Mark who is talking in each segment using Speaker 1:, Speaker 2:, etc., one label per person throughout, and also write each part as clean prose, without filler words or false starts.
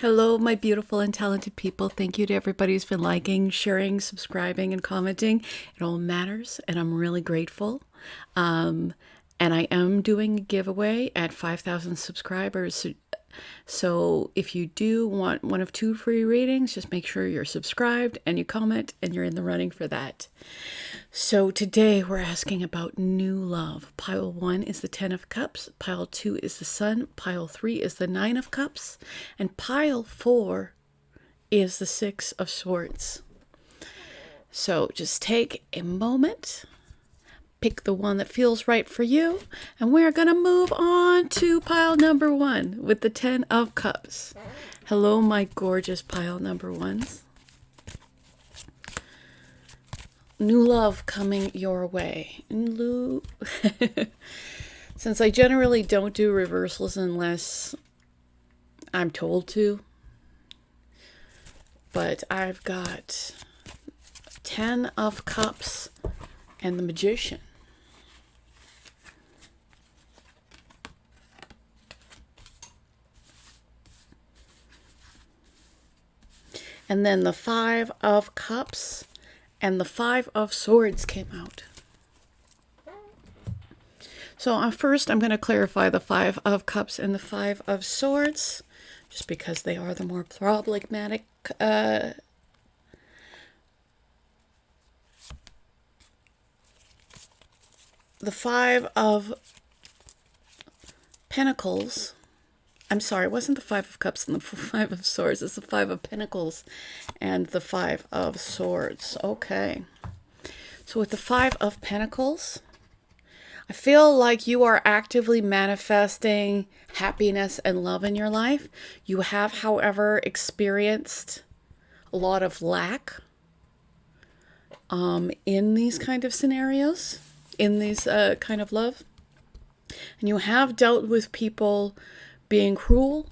Speaker 1: Hello, my beautiful and talented people. Thank you to everybody who's been liking, sharing, subscribing, and commenting. It all matters, and I'm really grateful. And I am doing a giveaway at 5,000 subscribers. So if you do want one of 2 free readings, just make sure you're subscribed and you comment and you're in the running for that. So today we're asking about new love. Pile 1 is the 10 of Cups. Pile 2 is the Sun. Pile 3 is the 9 of Cups. And pile 4 is the 6 of Swords. So just take a moment. Pick the one that feels right for you. And we're going to move on to pile number 1 with the 10 of Cups. Hello, my gorgeous pile number 1s. New love coming your way. Since I generally don't do reversals unless I'm told to. But I've got 10 of Cups and the Magician. And then the 5 of Cups and the 5 of Swords came out. So first I'm going to clarify the 5 of Cups and the 5 of Swords, just because they are the more problematic the 5 of Pentacles. I'm sorry, it wasn't the 5 of Cups and the 5 of Swords. It's the 5 of Pentacles and the 5 of Swords. Okay. So with the 5 of Pentacles, I feel like you are actively manifesting happiness and love in your life. You have, however, experienced a lot of lack in these kind of scenarios, in these kind of love. And you have dealt with people being cruel,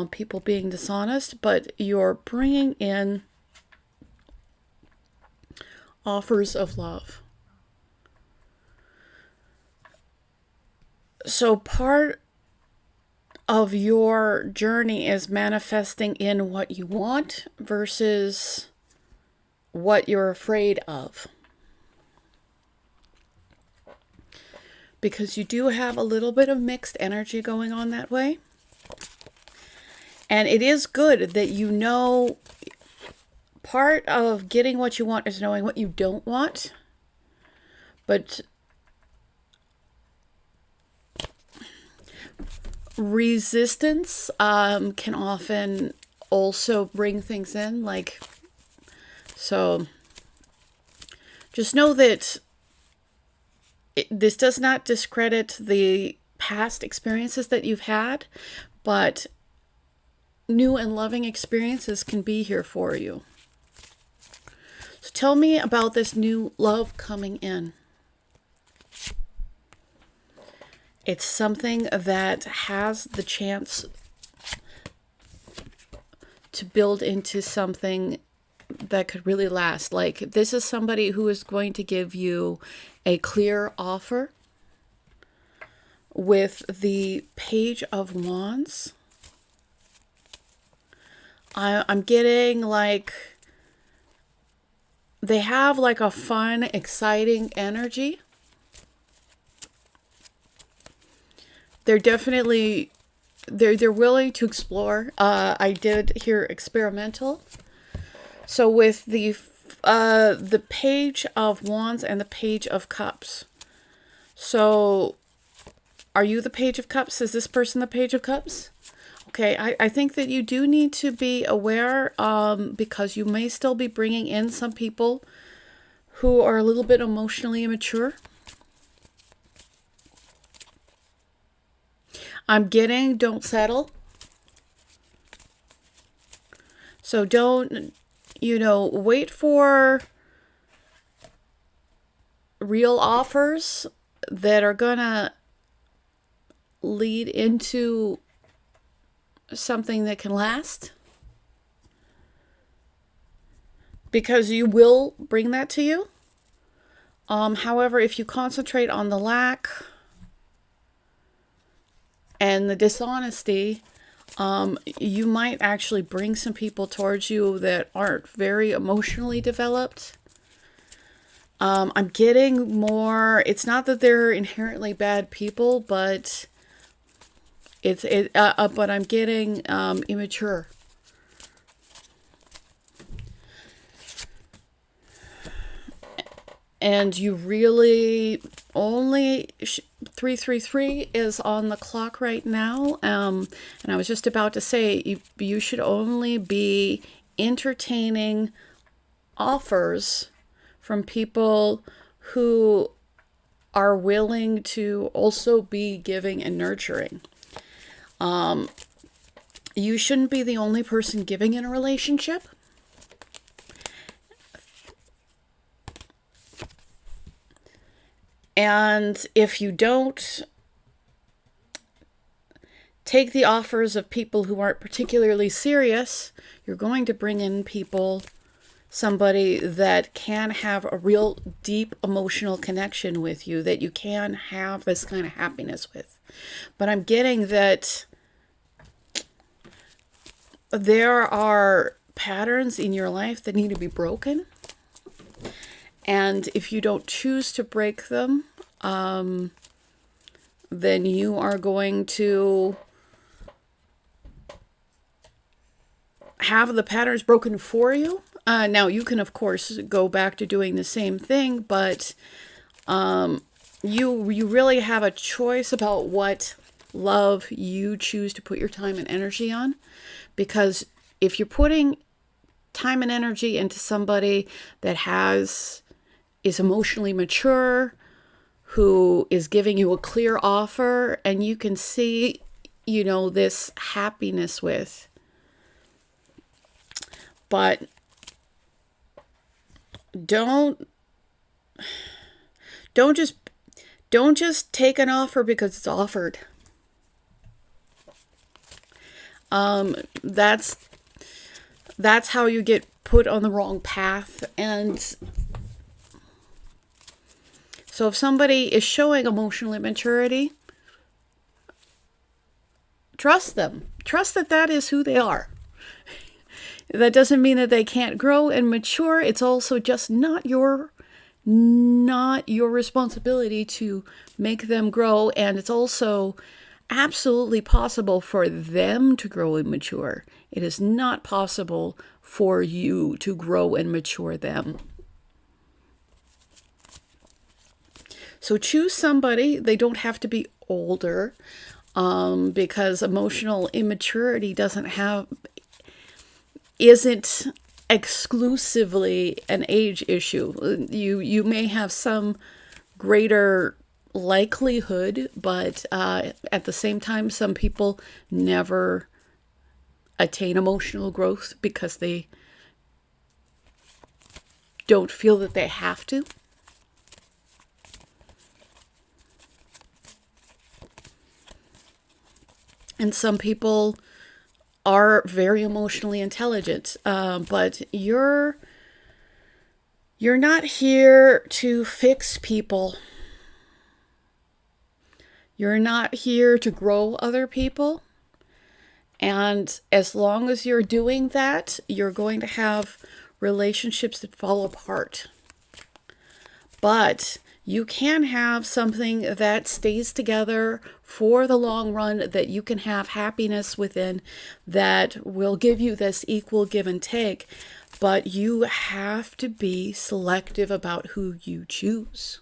Speaker 1: people being dishonest, but you're bringing in offers of love. So part of your journey is manifesting in what you want versus what you're afraid of. Because you do have a little bit of mixed energy going on that way. And it is good that you know part of getting what you want is knowing what you don't want. But resistance can often also bring things in. So just know that this does not discredit the past experiences that you've had, but new and loving experiences can be here for you. So tell me about this new love coming in. It's something that has the chance to build into something that could really last. Like, this is somebody who is going to give you a clear offer with the Page of Wands. I'm getting like they have like a fun, exciting energy. They're definitely they're willing to explore. I did hear experimental. So with the Page of Wands and the Page of Cups. So are you the Page of Cups? Is this person the Page of Cups? Okay, I think that you do need to be aware because you may still be bringing in some people who are a little bit emotionally immature. I'm getting don't settle. So don't, wait for real offers that are gonna lead into something that can last, because you will bring that to you. However, if you concentrate on the lack and the dishonesty, You might actually bring some people towards you that aren't very emotionally developed. I'm getting more, it's not that they're inherently bad people, but but I'm getting immature. And you really only 333 is on the clock right now. And I was just about to say you should only be entertaining offers from people who are willing to also be giving and nurturing. You shouldn't be the only person giving in a relationship. And if you don't take the offers of people who aren't particularly serious, you're going to bring in somebody that can have a real deep emotional connection with you, that you can have this kind of happiness with. But I'm getting that there are patterns in your life that need to be broken. And if you don't choose to break them, then you are going to have the patterns broken for you. Now, you can, of course, go back to doing the same thing, but you really have a choice about what love you choose to put your time and energy on. Because if you're putting time and energy into somebody that is emotionally mature, who is giving you a clear offer, and you can see, this happiness with. But don't just take an offer because it's offered. That's how you get put on the wrong path. And so if somebody is showing emotional immaturity, trust them. Trust that is who they are. That doesn't mean that they can't grow and mature. It's also just not your responsibility to make them grow. And it's also absolutely possible for them to grow and mature. It is not possible for you to grow and mature them. So choose somebody. They don't have to be older, because emotional immaturity isn't exclusively an age issue. You may have some greater likelihood, but at the same time, some people never attain emotional growth because they don't feel that they have to. And some people are very emotionally intelligent, but you're not here to fix people. You're not here to grow other people. And as long as you're doing that, you're going to have relationships that fall apart. But you can have something that stays together for the long run, that you can have happiness within, that will give you this equal give and take. But you have to be selective about who you choose.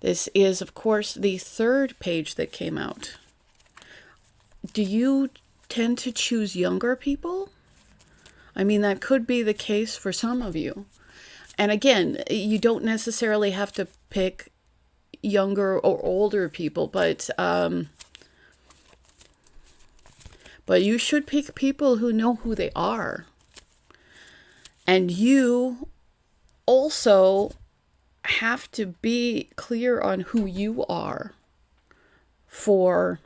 Speaker 1: This is, of course, the third page that came out. Do you tend to choose younger people? I mean, that could be the case for some of you. And again, you don't necessarily have to pick younger or older people, but you should pick people who know who they are. And you also have to be clear on who you are for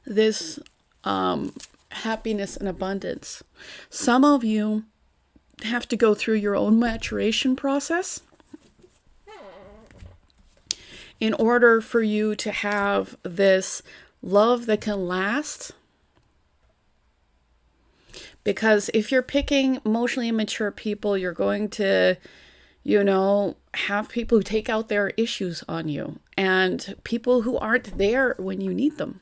Speaker 1: this happiness and abundance. Some of you have to go through your own maturation process in order for you to have this love that can last. Because if you're picking emotionally immature people, you're going to, have people who take out their issues on you, and people who aren't there when you need them.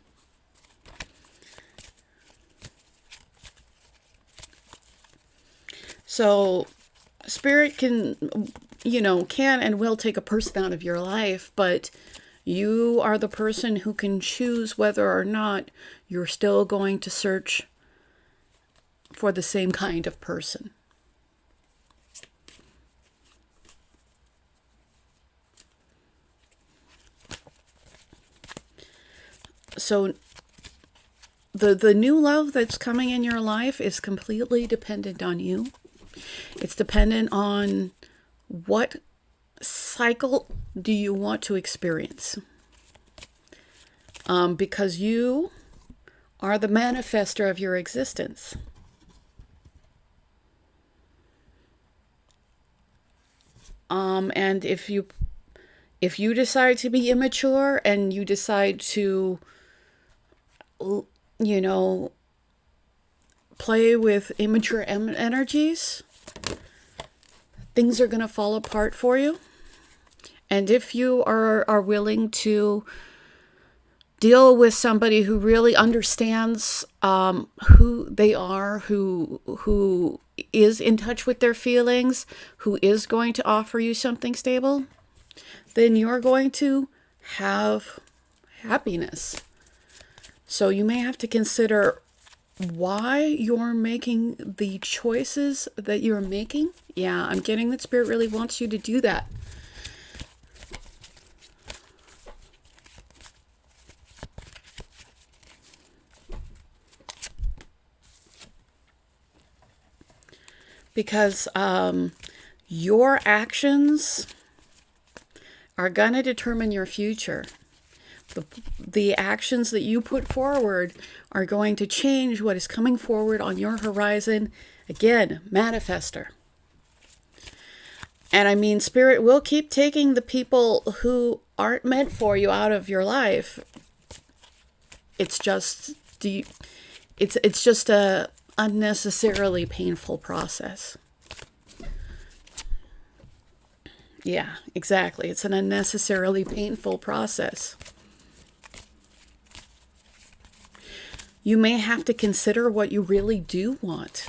Speaker 1: So Spirit can and will take a person out of your life, but you are the person who can choose whether or not you're still going to search for the same kind of person. So the new love that's coming in your life is completely dependent on you. It's dependent on what cycle do you want to experience. Because you are the manifester of your existence. And if you decide to be immature and you decide to, play with immature energies, things are going to fall apart for you. And if you are willing to deal with somebody who really understands who they are, who is in touch with their feelings, who is going to offer you something stable, then you're going to have happiness. So you may have to consider why you're making the choices that you're making. Yeah, I'm getting that Spirit really wants you to do that. Because your actions are going to determine your future. The actions that you put forward are going to change what is coming forward on your horizon. Again, manifester. And I mean, Spirit will keep taking the people who aren't meant for you out of your life. It's just it's just a unnecessarily painful process. Yeah, exactly. It's an unnecessarily painful process. You may have to consider what you really do want.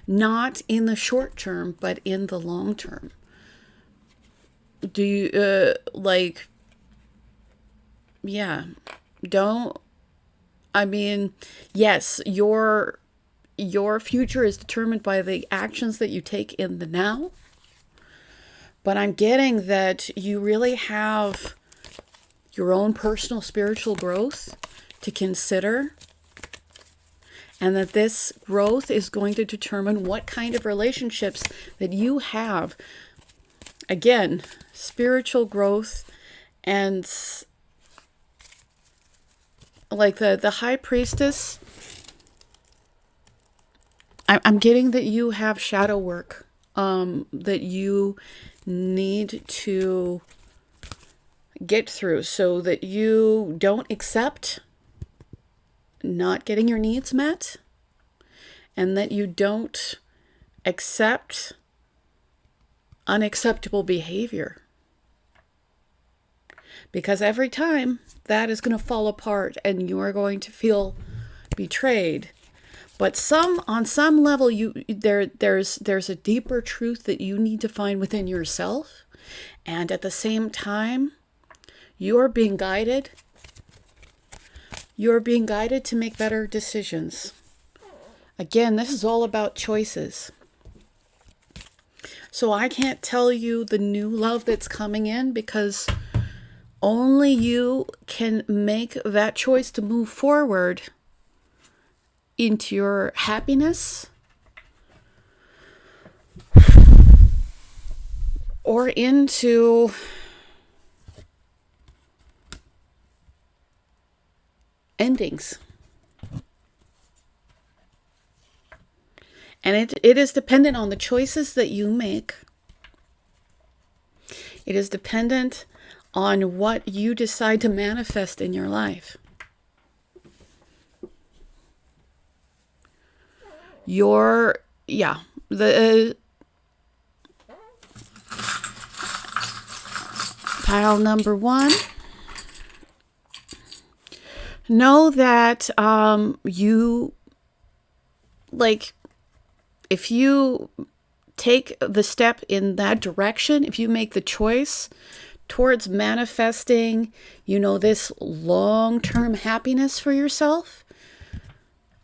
Speaker 1: Not in the short term, but in the long term. Do you, yes, your future is determined by the actions that you take in the now. But I'm getting that you really have your own personal spiritual growth to consider, and that this growth is going to determine what kind of relationships that you have. Again, spiritual growth, and like the High Priestess, I'm getting that you have shadow work that you need to get through, so that you don't accept not getting your needs met, and that you don't accept unacceptable behavior. Because every time that is going to fall apart and you are going to feel betrayed. But on some level, there's a deeper truth that you need to find within yourself, and at the same time, you're being guided. You're being guided to make better decisions. Again, this is all about choices. So I can't tell you the new love that's coming in, because only you can make that choice to move forward into your happiness or into endings. And it is dependent on the choices that you make. It is dependent on what you decide to manifest in your life. Pile number 1. Know that if you take the step in that direction, if you make the choice towards manifesting, this long-term happiness for yourself,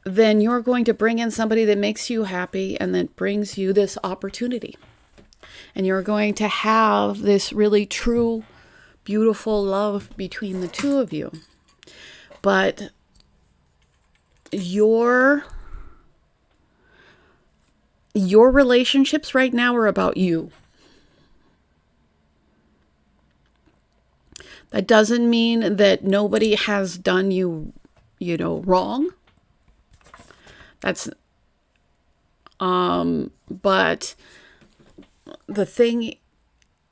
Speaker 1: then you're going to bring in somebody that makes you happy and that brings you this opportunity. And you're going to have this really true, beautiful love between the two of you. But your relationships right now are about you. That doesn't mean that nobody has done you, wrong. That's, but the thing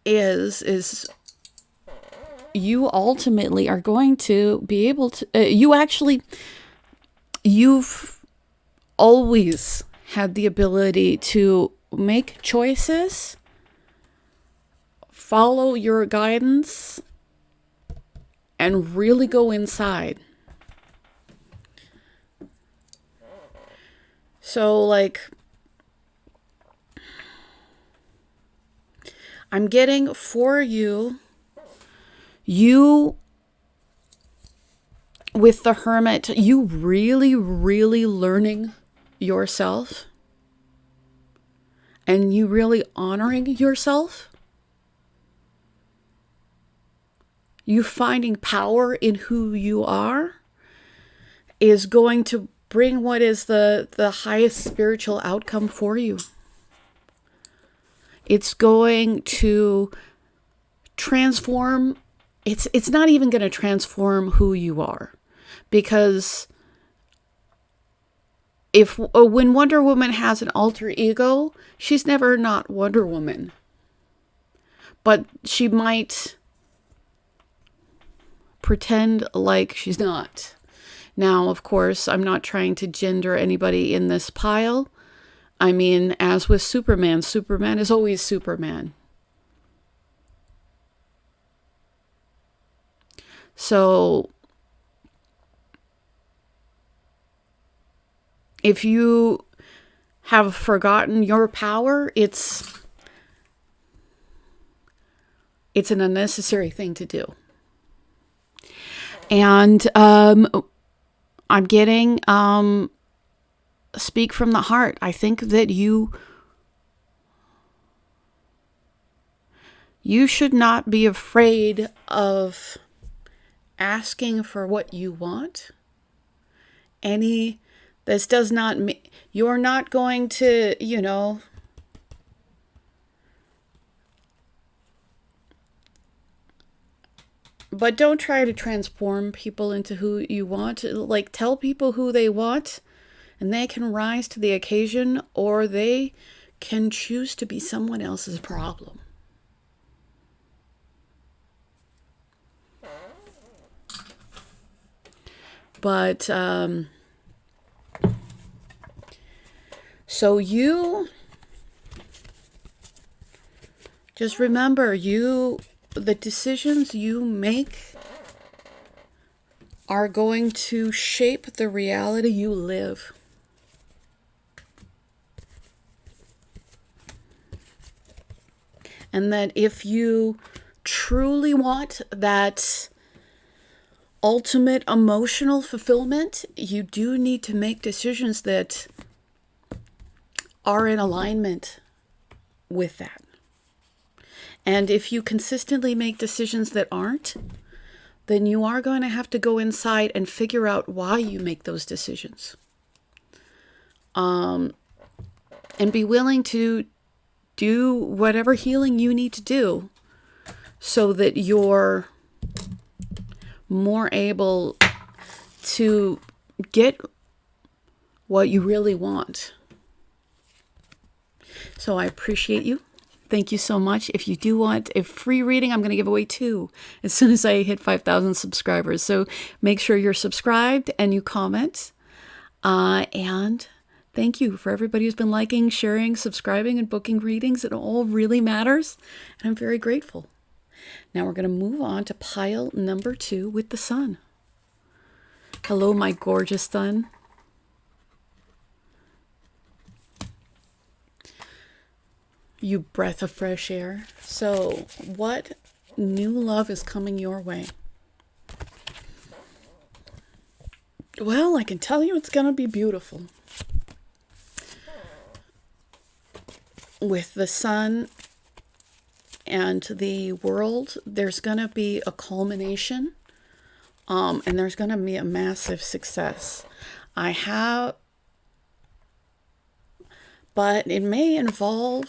Speaker 1: is you ultimately are going to be able to, you've always had the ability to make choices, follow your guidance, and really go inside. So, I'm getting for you with the Hermit, you really, really learning yourself and you really honoring yourself. You finding power in who you are is going to bring what is the highest spiritual outcome for you. It's going to transform. It's not even going to transform who you are, because when Wonder Woman has an alter ego, she's never not Wonder Woman, but she might pretend like she's not. Now, of course, I'm not trying to gender anybody in this pile. I mean, as with Superman, Superman is always Superman. So, if you have forgotten your power, it's an unnecessary thing to do. And I'm getting speak from the heart. I think that you should not be afraid of asking for what you want. This does not mean you're not going to, but don't try to transform people into who you want. Tell people who they want, and they can rise to the occasion, or they can choose to be someone else's problem. But, so you just remember, the decisions you make are going to shape the reality you live. And that if you truly want that ultimate emotional fulfillment, you do need to make decisions that are in alignment with that. And if you consistently make decisions that aren't, then you are going to have to go inside and figure out why you make those decisions. And be willing to do whatever healing you need to do so that you're more able to get what you really want. So I appreciate you. Thank you so much. If you do want a free reading, I'm going to give away 2 as soon as I hit 5,000 subscribers. So make sure you're subscribed and you comment. And thank you for everybody who's been liking, sharing, subscribing, and booking readings. It all really matters, and I'm very grateful. Now we're going to move on to pile number 2 with the sun. Hello, my gorgeous sun. You breath of fresh air. So, what new love is coming your way? Well, I can tell you it's going to be beautiful. With the sun and the world, there's going to be a culmination, and there's going to be a massive success. But it may involve...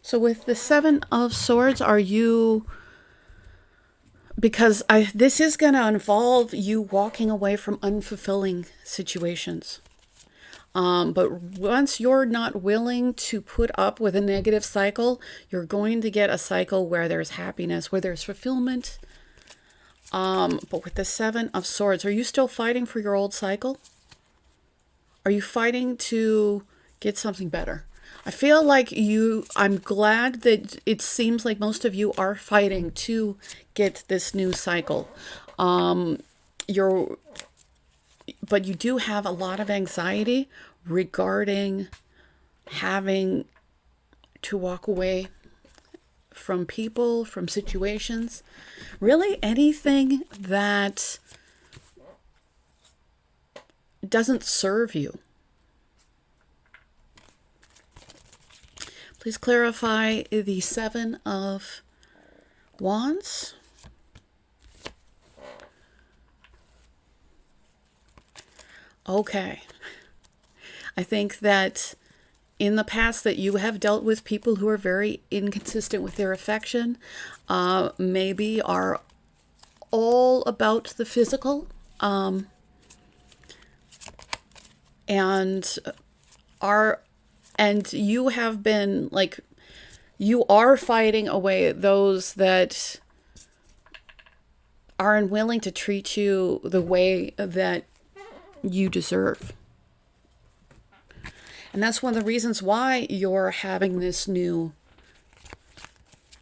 Speaker 1: So with the 7 of Swords, because this is going to involve you walking away from unfulfilling situations. But once you're not willing to put up with a negative cycle, you're going to get a cycle where there's happiness, where there's fulfillment. But with the 7 of Swords, are you still fighting for your old cycle? Are you fighting to get something better? I feel like I'm glad that it seems like most of you are fighting to get this new cycle. But you do have a lot of anxiety regarding having to walk away from people, from situations. Really anything that doesn't serve you. Please clarify the 7 of Wands. Okay. I think that in the past that you have dealt with people who are very inconsistent with their affection, maybe are all about the physical, and you have been like, you are fighting away those that are unwilling to treat you the way that you deserve. And that's one of the reasons why you're having this new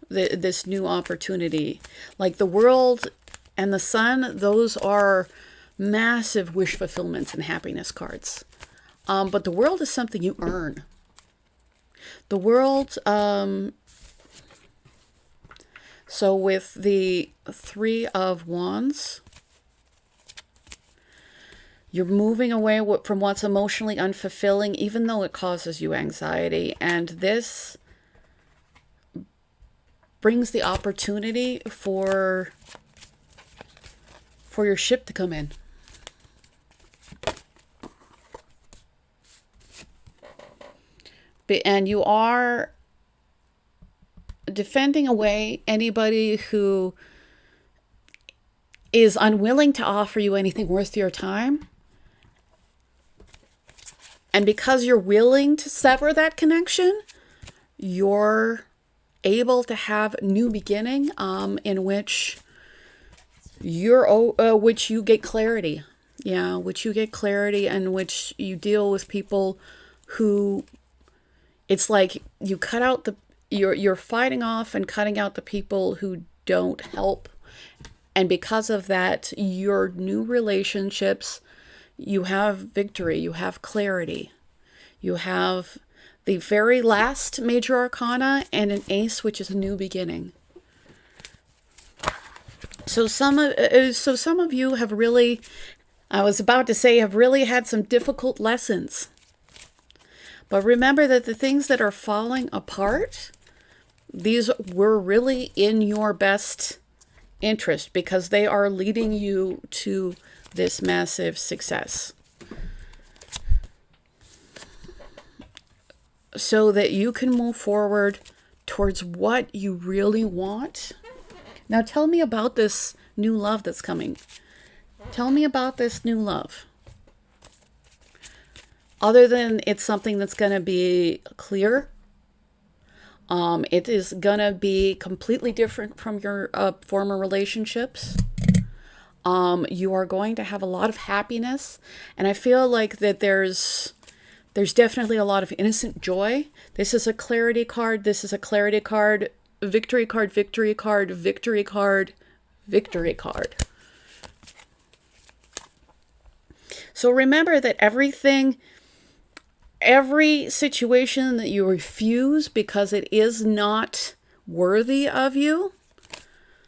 Speaker 1: opportunity. Like the world and the sun, those are massive wish fulfillments and happiness cards. But the world is something you earn. The world, so with the 3 of Wands, you're moving away from what's emotionally unfulfilling, even though it causes you anxiety. And this brings the opportunity for your ship to come in. And you are defending away anybody who is unwilling to offer you anything worth your time. And because you're willing to sever that connection, you're able to have new beginning, in which which you get clarity. Yeah, which you get clarity, and which you deal with people who, it's like you cut out you're fighting off and cutting out the people who don't help. And because of that, your new relationships, you have victory, you have clarity. You have the very last major arcana and an ace, which is a new beginning. So some of you have really, I was about to say, have really had some difficult lessons. But remember that the things that are falling apart, these were really in your best interest, because they are leading you to this massive success. So that you can move forward towards what you really want. Now tell me about this new love that's coming. Tell me about this new love. Other than it's something that's going to be clear, It is gonna be completely different from your former relationships. You are going to have a lot of happiness, and I feel like that there's definitely a lot of innocent joy. This is a clarity card. This is a clarity card, victory card, victory card, victory card, victory card. So remember that every situation that you refuse because it is not worthy of you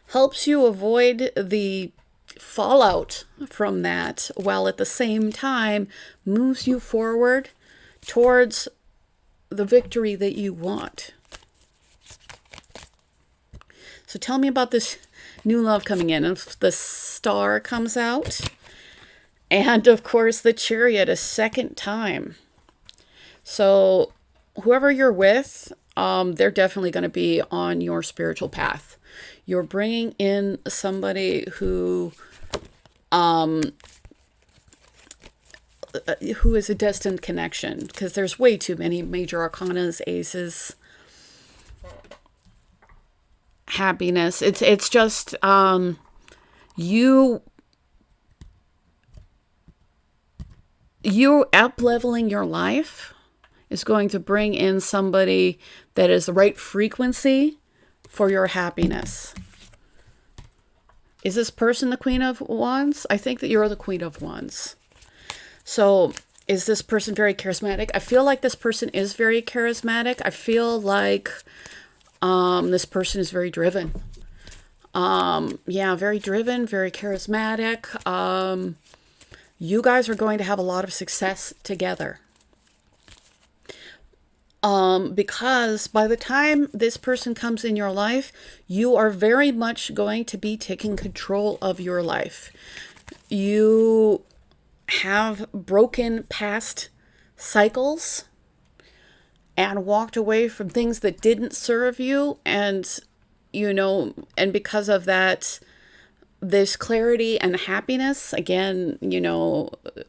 Speaker 1: helps you avoid the fallout from that, while at the same time moves you forward towards the victory that you want. So tell me about this new love coming in. If the Star comes out, and of course the Chariot a second time. So whoever you're with, they're definitely going to be on your spiritual path. You're bringing in somebody who is a destined connection, because there's way too many major arcanas, aces, happiness. It's just you up-leveling your life is going to bring in somebody that is the right frequency for your happiness. Is this person the Queen of Wands? I think that you're the Queen of Wands. So is this person very charismatic? I feel like this person is very charismatic. I feel like this person is very driven. Yeah, very driven, very charismatic. You guys are going to have a lot of success together. Because by the time this person comes in your life, you are very much going to be taking control of your life. You have broken past cycles and walked away from things that didn't serve you. And, and because of that, this clarity and happiness, again,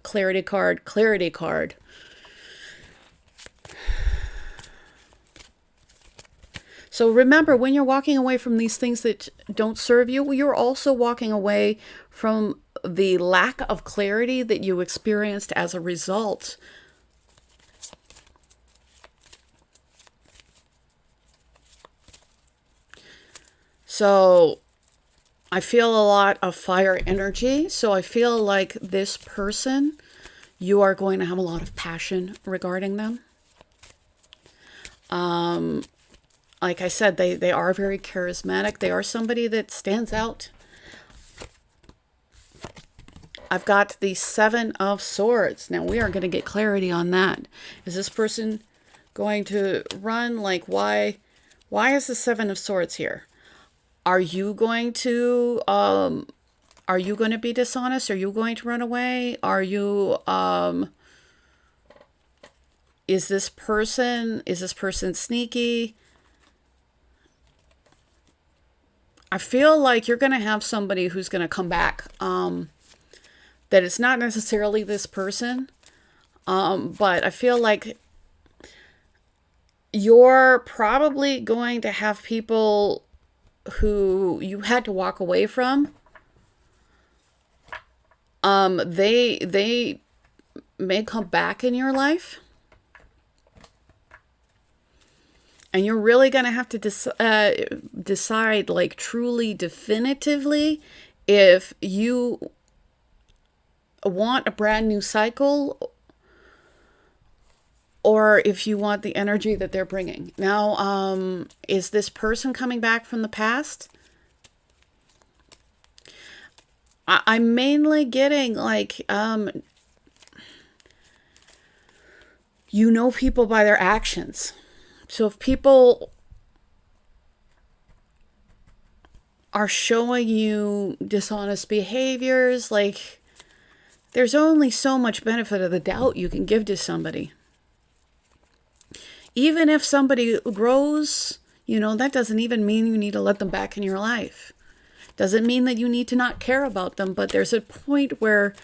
Speaker 1: clarity card, clarity card. So remember, when you're walking away from these things that don't serve you, you're also walking away from the lack of clarity that you experienced as a result. So I feel a lot of fire energy. So I feel like this person, you are going to have a lot of passion regarding them. Like I said, they are very charismatic. They are somebody that stands out. I've got the Seven of Swords. Now we are going to get clarity on that. Is this person going to run? Like, why is the Seven of Swords here? Are you going to be dishonest? Are you going to run away? Are you, is this person sneaky? I feel like you're going to have somebody who's going to come back. That it's not necessarily this person. But I feel like you're probably going to have people who you had to walk away from. They may come back in your life. And you're really going to have to decide, like, truly definitively, if you want a brand new cycle or if you want the energy that they're bringing. Now, is this person coming back from the past? I'm mainly getting, like, people by their actions. So if people are showing you dishonest behaviors, like, there's only so much benefit of the doubt you can give to somebody. Even if somebody grows, that doesn't even mean you need to let them back in your life. Doesn't mean that you need to not care about them, but there's a point where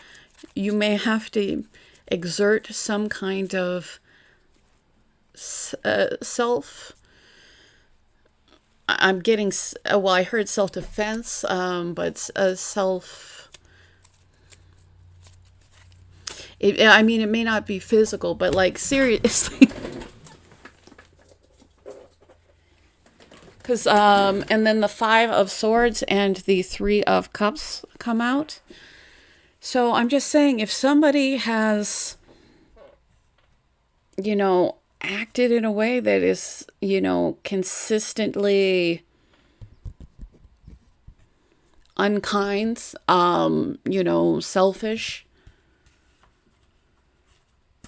Speaker 1: you may have to exert some kind of I'm getting, well, I heard self-defense, but I mean, it may not be physical, but like seriously. Because, and then the 5 of Swords and the 3 of Cups come out. So I'm just saying, if somebody has, you know, acted in a way that is, you know, consistently unkind, you know, selfish,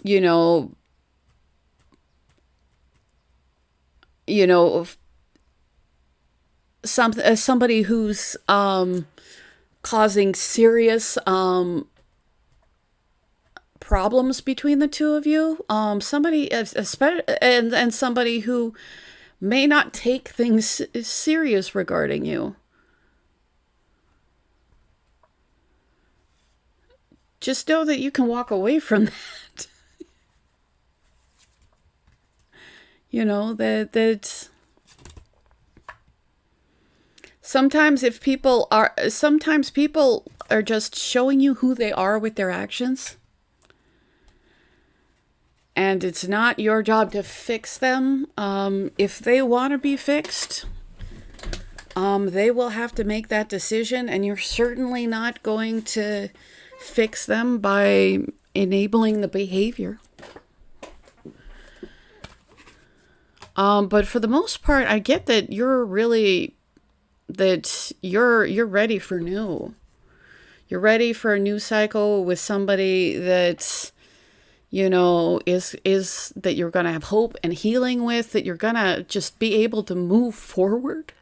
Speaker 1: you know, somebody who's causing serious problems between the two of you, somebody, especially, and somebody who may not take things serious regarding you. Just know that you can walk away from that. You know, that sometimes people are just showing you who they are with their actions. And it's not your job to fix them. If they want to be fixed, they will have to make that decision, and you're certainly not going to fix them by enabling the behavior. But for the most part, I get that you're ready for new. You're ready for a new cycle with somebody that, you know, is that you're going to have hope and healing with, that you're going to just be able to move forward.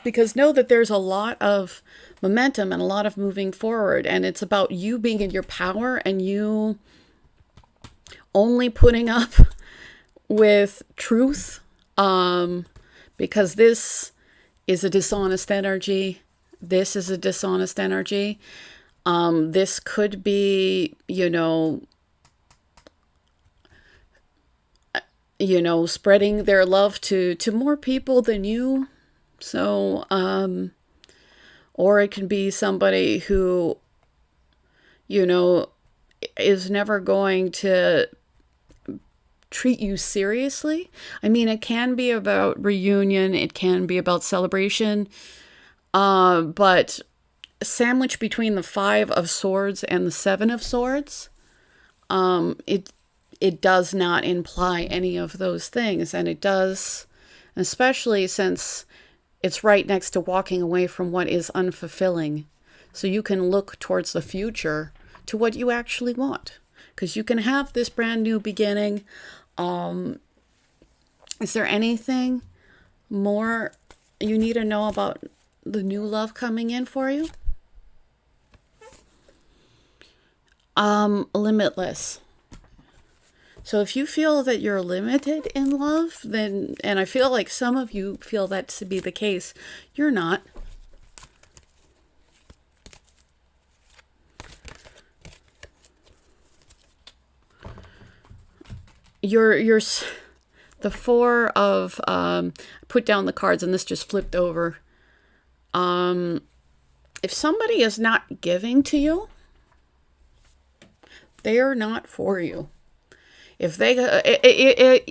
Speaker 1: Because know that there's a lot of momentum and a lot of moving forward, and it's about you being in your power and you only putting up with truth, because this is a dishonest energy. This is a dishonest energy. This could be, you know, spreading their love to more people than you. So, or it can be somebody who, you know, is never going to treat you seriously. I mean, it can be about reunion. It can be about celebration. But sandwiched between the 5 of Swords and the 7 of Swords, it does not imply any of those things. And it does, especially since it's right next to walking away from what is unfulfilling. So you can look towards the future to what you actually want. Because you can have this brand new beginning. Is there anything more you need to know about the new love coming in for you? Limitless. So if you feel that you're limited in love, then, and I feel like some of you feel that to be the case, you're not. You're the 4 of, put down the cards and this just flipped over. If somebody is not giving to you, they are not for you. If they,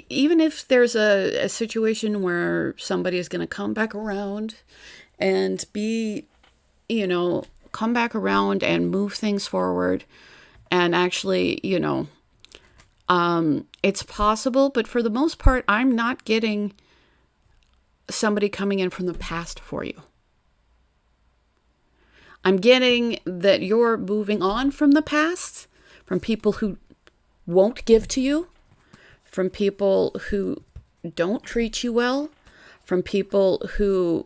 Speaker 1: even if there's a situation where somebody is going to come back around and be, you know, come back around and move things forward and actually, you know, it's possible, but for the most part, I'm not getting somebody coming in from the past for you. I'm getting that you're moving on from the past, from people who won't give to you, from people who don't treat you well, from people who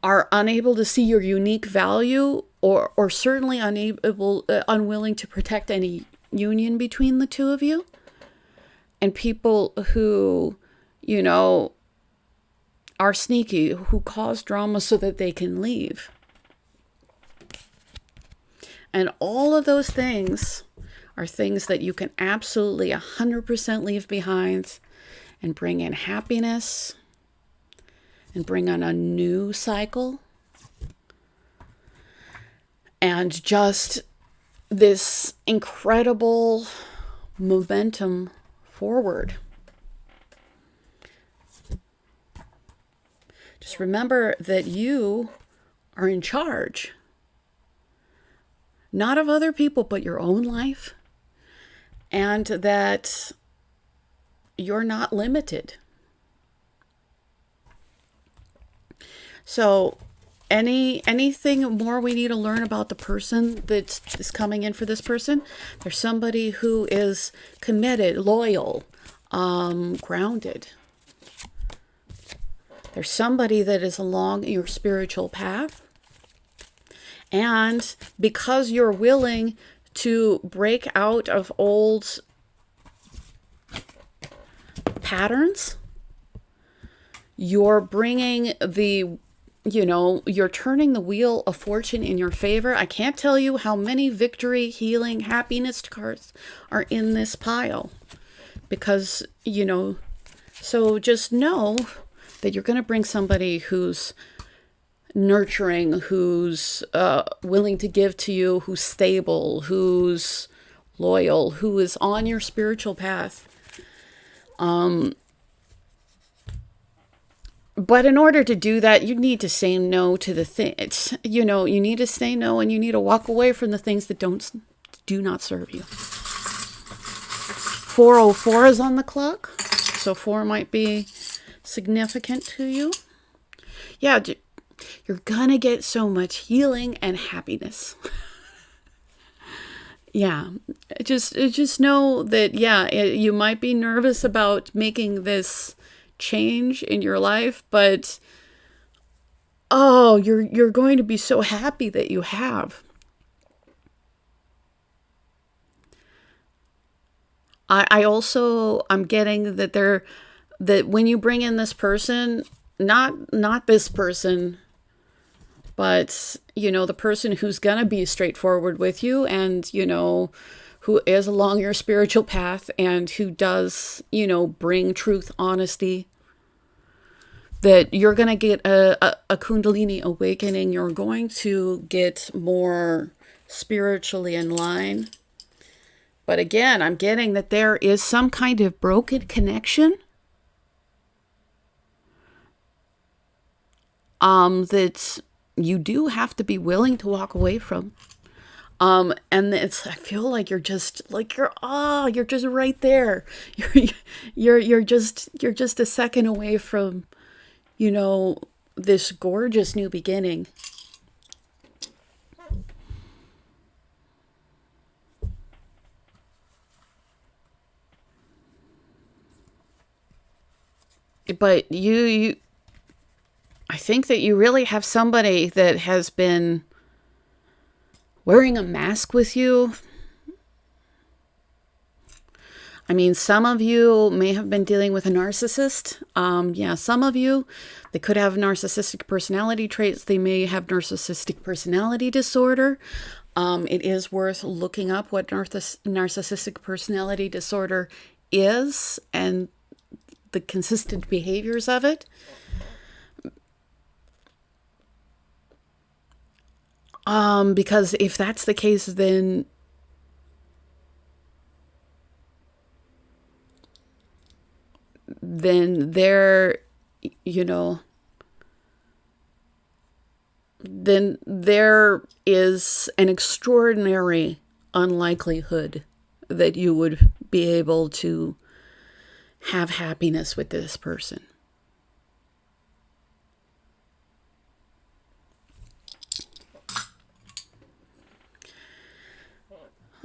Speaker 1: are unable to see your unique value, or certainly unwilling to protect any union between the two of you, and people who, you know, are sneaky, who cause drama so that they can leave. And all of those things are things that you can absolutely 100% leave behind and bring in happiness and bring on a new cycle. And just this incredible momentum forward. Just remember that you are in charge, not of other people, but your own life, and that you're not limited. So anything more we need to learn about the person that is coming in for this person? There's somebody who is committed, loyal, grounded. There's somebody that is along your spiritual path. And because you're willing to break out of old patterns, you're bringing you're turning the wheel of fortune in your favor. I can't tell you how many victory, healing, happiness cards are in this pile. Because, so just know that you're going to bring somebody who's nurturing, who's willing to give to you, who's stable, who's loyal, who is on your spiritual path. But in order to do that, you need to say no to the things. You need to say no, and you need to walk away from the things that do not serve you. 4:04 is on the clock, so 4 might be significant to you. Yeah, you're gonna get so much healing and happiness. Yeah, just know that, you might be nervous about making this change in your life, but you're going to be so happy that you have. I'm getting that that when you bring in this person, not this person, but the person who's gonna be straightforward with you, and who is along your spiritual path, and who does bring truth, honesty, that you're going to get a Kundalini awakening. You're going to get more spiritually in line. But again, I'm getting that there is some kind of broken connection that you do have to be willing to walk away from. And I feel like you're just right there. You're just a second away from this gorgeous new beginning. But I think that you really have somebody that has been wearing a mask with you. I mean, some of you may have been dealing with a narcissist. Some of you, they could have narcissistic personality traits. They may have narcissistic personality disorder. It is worth looking up what narcissistic personality disorder is and the consistent behaviors of it. Because if that's the case, then there, then there is an extraordinary unlikelihood that you would be able to have happiness with this person.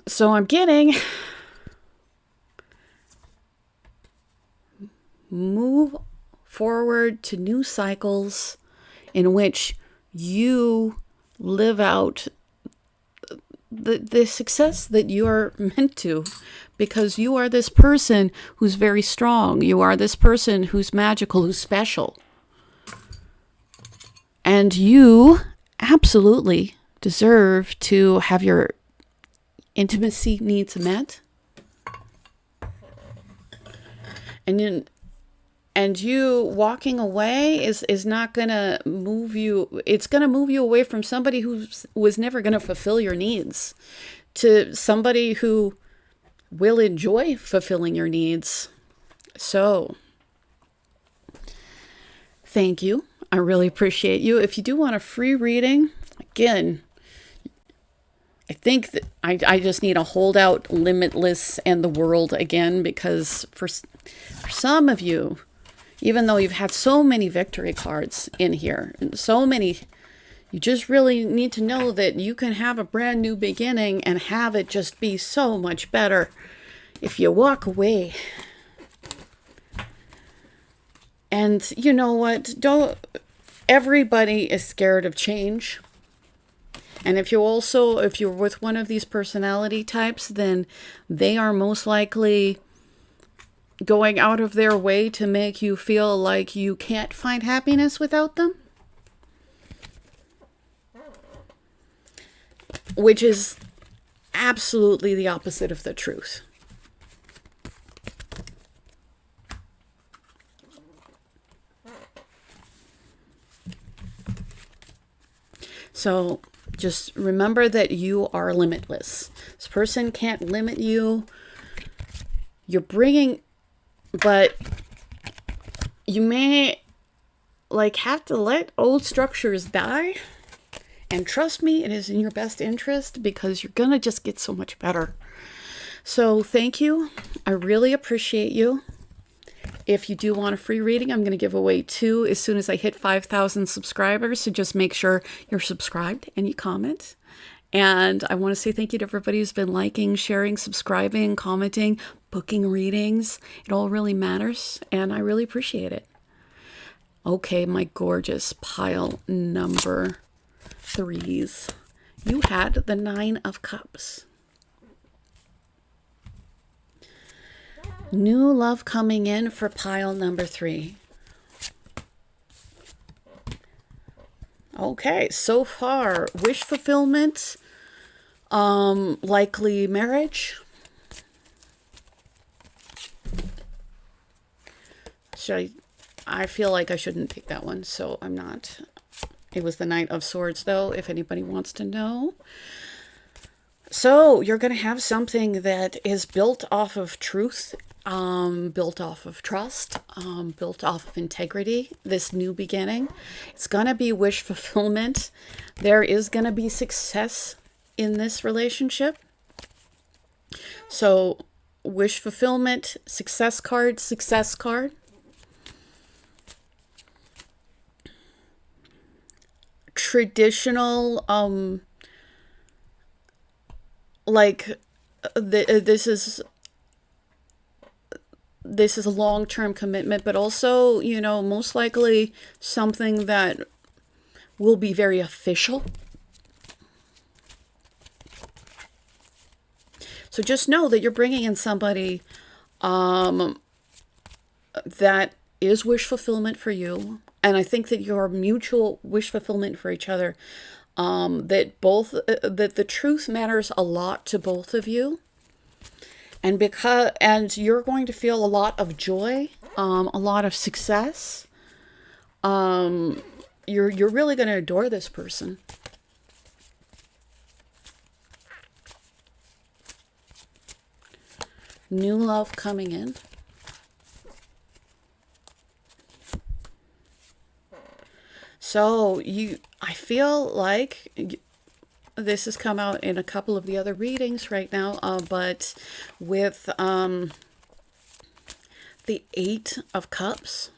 Speaker 1: So I'm getting move forward to new cycles in which you live out the success that you are meant to, because you are this person who's very strong. You are this person who's magical, who's special. And you absolutely deserve to have your intimacy needs met. And And you walking away is not going to move you. It's going to move you away from somebody who was never going to fulfill your needs to somebody who will enjoy fulfilling your needs. So, thank you. I really appreciate you. If you do want a free reading, again, I think that I just need to hold out Limitless and the World again, because for some of you, even though you've had so many victory cards in here, and so many, you just really need to know that you can have a brand new beginning and have it just be so much better if you walk away. And you know what? Everybody is scared of change. And if you're with one of these personality types, then they are most likely going out of their way to make you feel like you can't find happiness without them. Which is absolutely the opposite of the truth. So just remember that you are limitless. This person can't limit you. You're bringing, but you may have to let old structures die. And trust me, it is in your best interest, because you're going to just get so much better. So thank you. I really appreciate you. If you do want a free reading, I'm going to give away 2 as soon as I hit 5,000 subscribers. So just make sure you're subscribed and you comment. And I want to say thank you to everybody who's been liking, sharing, subscribing, commenting, booking readings. It all really matters, and I really appreciate it. Okay, my gorgeous pile number 3s. You had the 9 of Cups. New love coming in for pile number 3. Okay, so far, wish fulfillment, likely marriage. I feel like I shouldn't pick that one, so I'm not. It was the Knight of Swords, though, if anybody wants to know. So you're going to have something that is built off of truth, built off of trust, built off of integrity, this new beginning. It's going to be wish fulfillment. There is going to be success in this relationship. So wish fulfillment, success card, success card. Traditional, this is a long-term commitment, but also, most likely something that will be very official. So just know that you're bringing in somebody that is wish fulfillment for you. And I think that your mutual wish fulfillment for each other, that the truth matters a lot to both of you. And you're going to feel a lot of joy, a lot of success. You're really going to adore this person. New love coming in. So I feel like this has come out in a couple of the other readings right now, but with the 8 of Cups,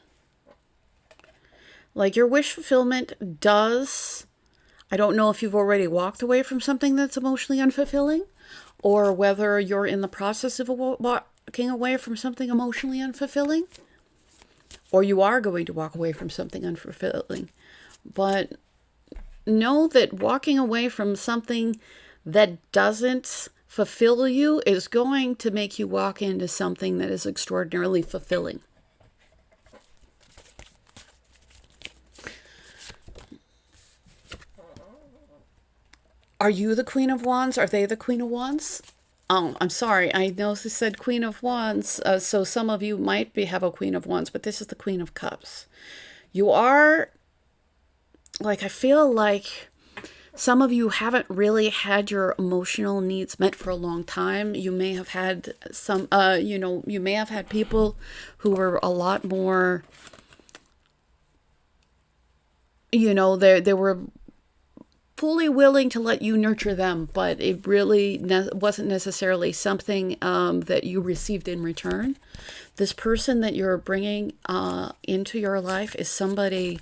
Speaker 1: your wish fulfillment does, I don't know if you've already walked away from something that's emotionally unfulfilling, or whether you're in the process of walking away from something emotionally unfulfilling, or you are going to walk away from something unfulfilling. But know that walking away from something that doesn't fulfill you is going to make you walk into something that is extraordinarily fulfilling. Are you the Queen of Wands? Are they the Queen of Wands? Oh, I'm sorry. I know this said Queen of Wands, so some of you might have a Queen of Wands, but this is the Queen of Cups. You are, like, I feel like some of you haven't really had your emotional needs met for a long time. You may have had some, you may have had people who were a lot more, they were fully willing to let you nurture them, but it really wasn't necessarily something that you received in return. This person that you're bringing into your life is somebody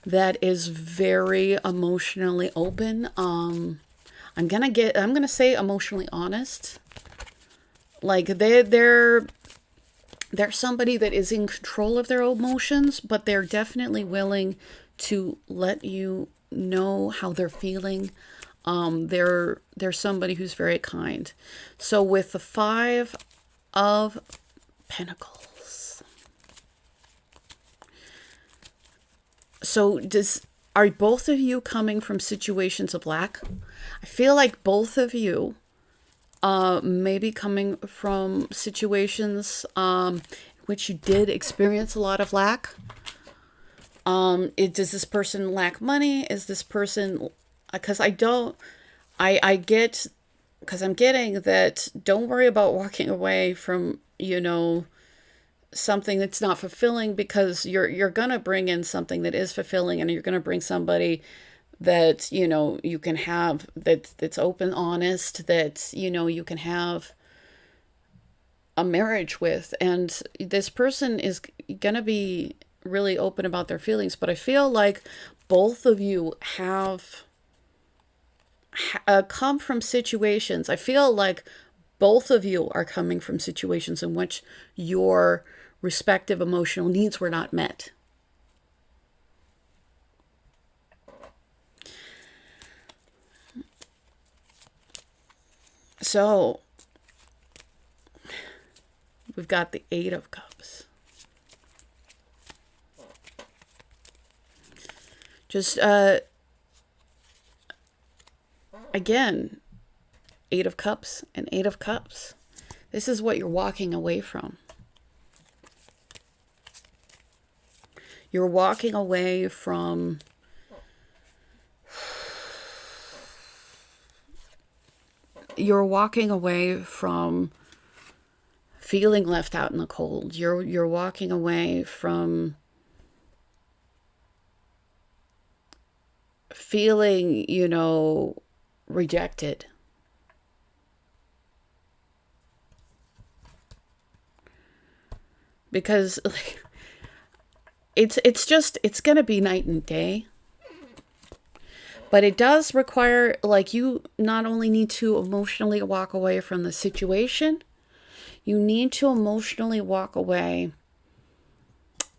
Speaker 1: that is very emotionally open. I'm gonna say emotionally honest. Like they're somebody that is in control of their emotions, but they're definitely willing to let you know how they're feeling. They're somebody who's very kind. So with the 5 of Pentacles, so are both of you coming from situations of lack? I feel like both of you may be coming from situations in which you did experience a lot of lack. Does this person lack money? Is this person, because I'm getting that don't worry about walking away from, something that's not fulfilling, because you're going to bring in something that is fulfilling, and you're going to bring somebody that, you can have, that's open, honest, that, you can have a marriage with. And this person is going to be really open about their feelings, but I feel like both of you have come from situations. I feel like both of you are coming from situations in which your respective emotional needs were not met. So we've got the 8 of Cups. Just, again, 8 of Cups and 8 of Cups. This is what you're walking away from. You're walking away from feeling left out in the cold. You're walking away from feeling, rejected. Because it's going to be night and day. But it does require, you not only need to emotionally walk away from the situation, you need to emotionally walk away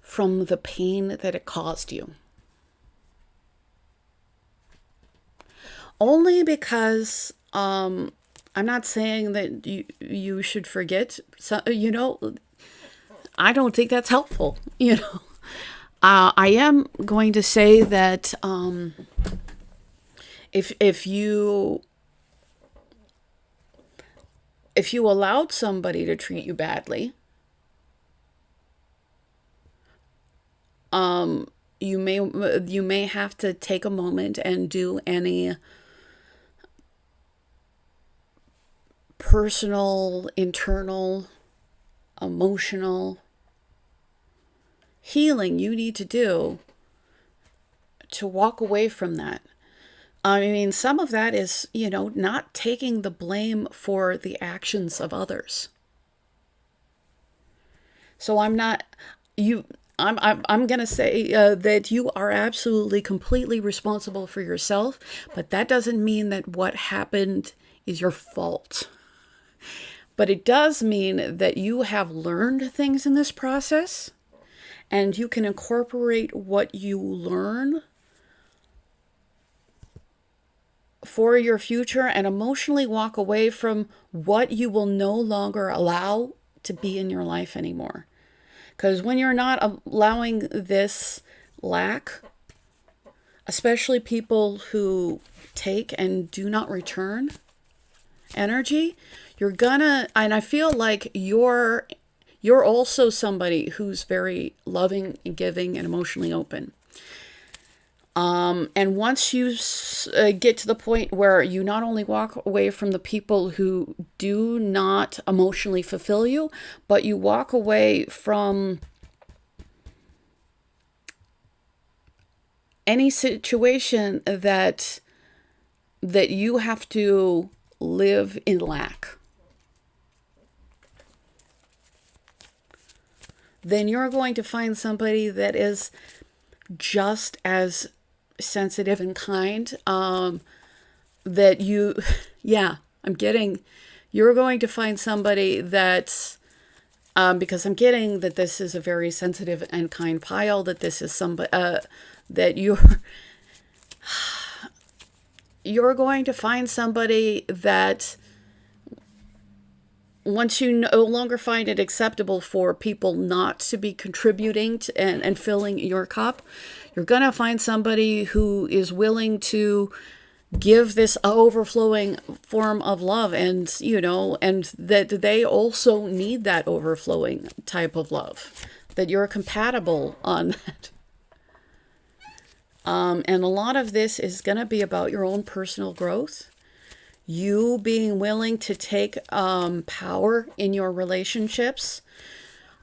Speaker 1: from the pain that it caused you. Only because I'm not saying that you should forget. So, I don't think that's helpful. I am going to say that if you allowed somebody to treat you badly, you may have to take a moment and do any personal, internal, emotional healing you need to do to walk away from that. I mean, some of that is, not taking the blame for the actions of others. So I'm going to say that you are absolutely, completely responsible for yourself, but that doesn't mean that what happened is your fault. But it does mean that you have learned things in this process, and you can incorporate what you learn for your future and emotionally walk away from what you will no longer allow to be in your life anymore. Because when you're not allowing this lack, especially people who take and do not return, energy, you're gonna, and I feel like you're also somebody who's very loving and giving and emotionally open. And once you get to the point where you not only walk away from the people who do not emotionally fulfill you, but you walk away from any situation that you have to live in lack, then you're going to find somebody that is just as sensitive and kind, that you, yeah, you're going to find somebody that's, because I'm getting that this is a very sensitive and kind pile, that this is somebody, that you're going to find somebody that once you no longer find it acceptable for people not to be contributing to, and filling your cup, you're going to find somebody who is willing to give this overflowing form of love, and, you know, and that they also need that overflowing type of love, that you're compatible on that. And a lot of this is going to be about your own personal growth. You being willing to take power in your relationships.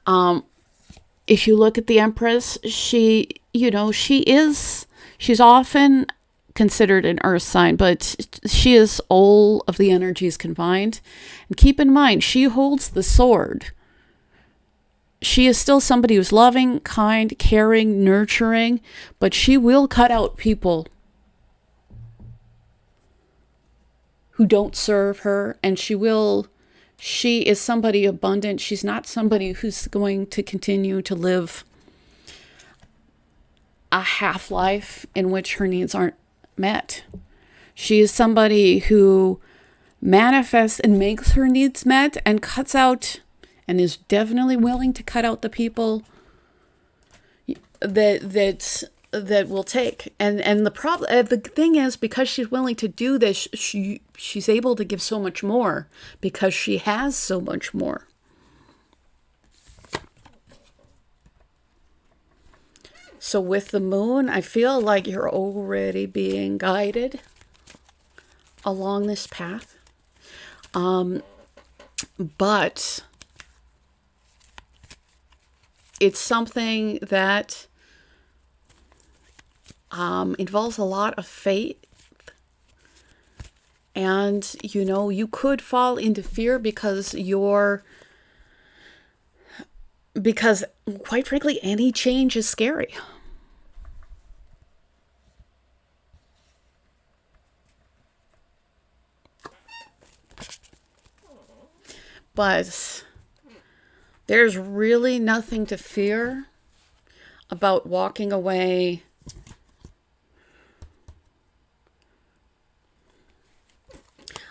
Speaker 1: If you look at the Empress, she, you know, she's often considered an earth sign, but she is all of the energies combined. And keep in mind, she holds the sword. She is still somebody who's loving, kind, caring, nurturing, but she will cut out people who don't serve her, and she is somebody abundant. She's not somebody who's going to continue to live a half-life in which her needs aren't met. She is somebody who manifests and makes her needs met and cuts out, and is definitely willing to cut out the people that will take. And the thing is, because she's willing to do this, she's able to give so much more because she has so much more. So with the moon, I feel like you're already being guided along this path. But it's something that involves a lot of faith. And, you know, you could fall into fear because quite frankly, any change is scary. But there's really nothing to fear about walking away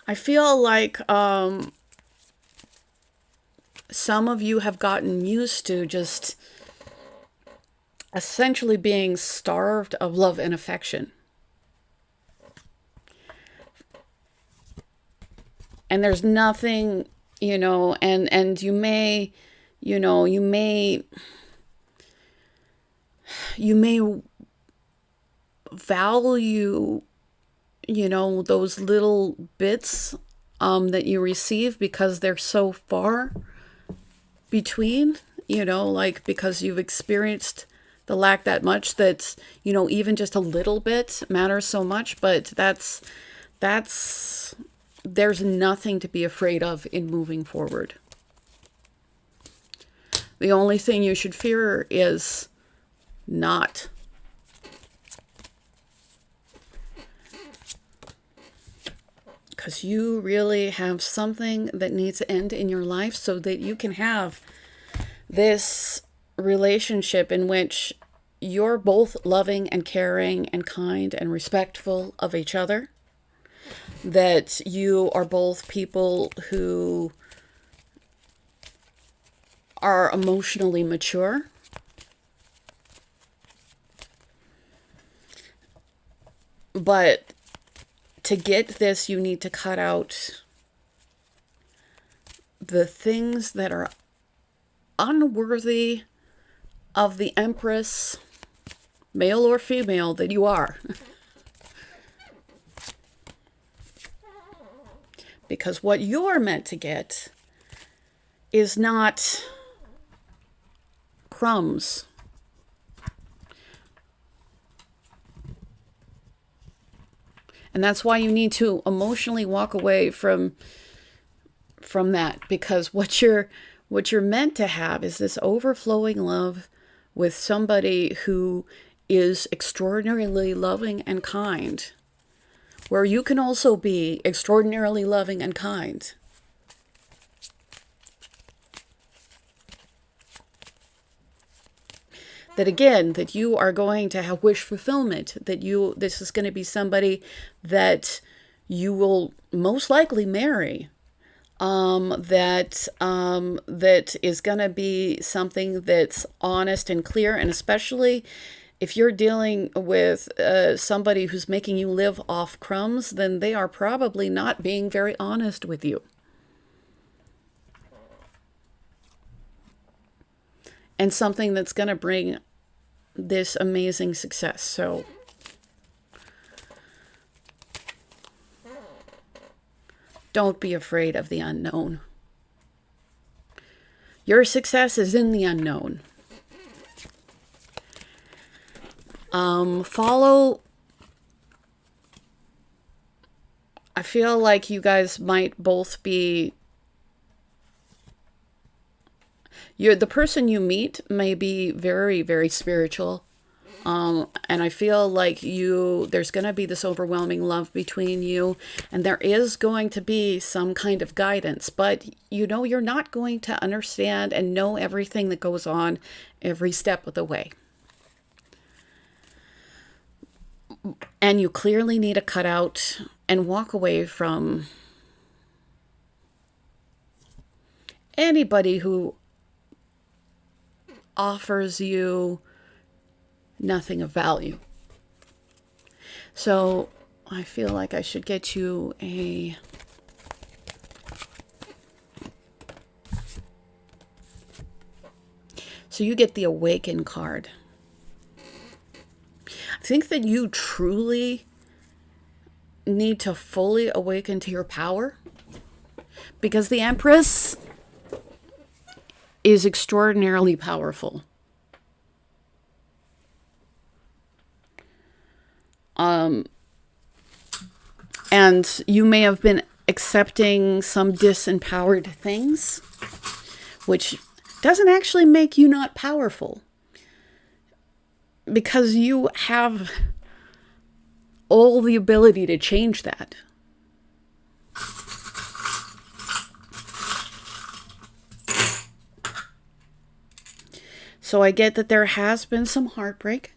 Speaker 1: I feel like some of you have gotten used to just essentially being starved of love and affection. And there's nothing, you know, and you may value, you know, those little bits that you receive because they're so far between, you know, like because you've experienced the lack that much that, you know, even just a little bit matters so much. But there's nothing to be afraid of in moving forward. The only thing you should fear is not. Because you really have something that needs to end in your life so that you can have this relationship in which you're both loving and caring and kind and respectful of each other. That you are both people who are emotionally mature. But to get this, you need to cut out the things that are unworthy of the Empress, male or female, that you are. Because what you're meant to get is not crumbs. And that's why you need to emotionally walk away from that, because what you're meant to have is this overflowing love with somebody who is extraordinarily loving and kind, where you can also be extraordinarily loving and kind. That again, that you are going to have wish fulfillment, that this is going to be somebody that you will most likely marry, that is going to be something that's honest and clear, and especially if you're dealing with somebody who's making you live off crumbs, then they are probably not being very honest with you. And something that's going to bring this amazing success. So don't be afraid of the unknown. Your success is in the unknown. I feel like you guys might both be, the person you meet may be very, very spiritual. And I feel like there's going to be this overwhelming love between you, and there is going to be some kind of guidance, but you're not going to understand and know everything that goes on every step of the way. And you clearly need to cut out and walk away from anybody who offers you nothing of value. So I feel like I should get you so you get the Awaken card. I think that you truly need to fully awaken to your power, because the Empress is extraordinarily powerful. And you may have been accepting some disempowered things, which doesn't actually make you not powerful, because you have all the ability to change that. So I get that there has been some heartbreak.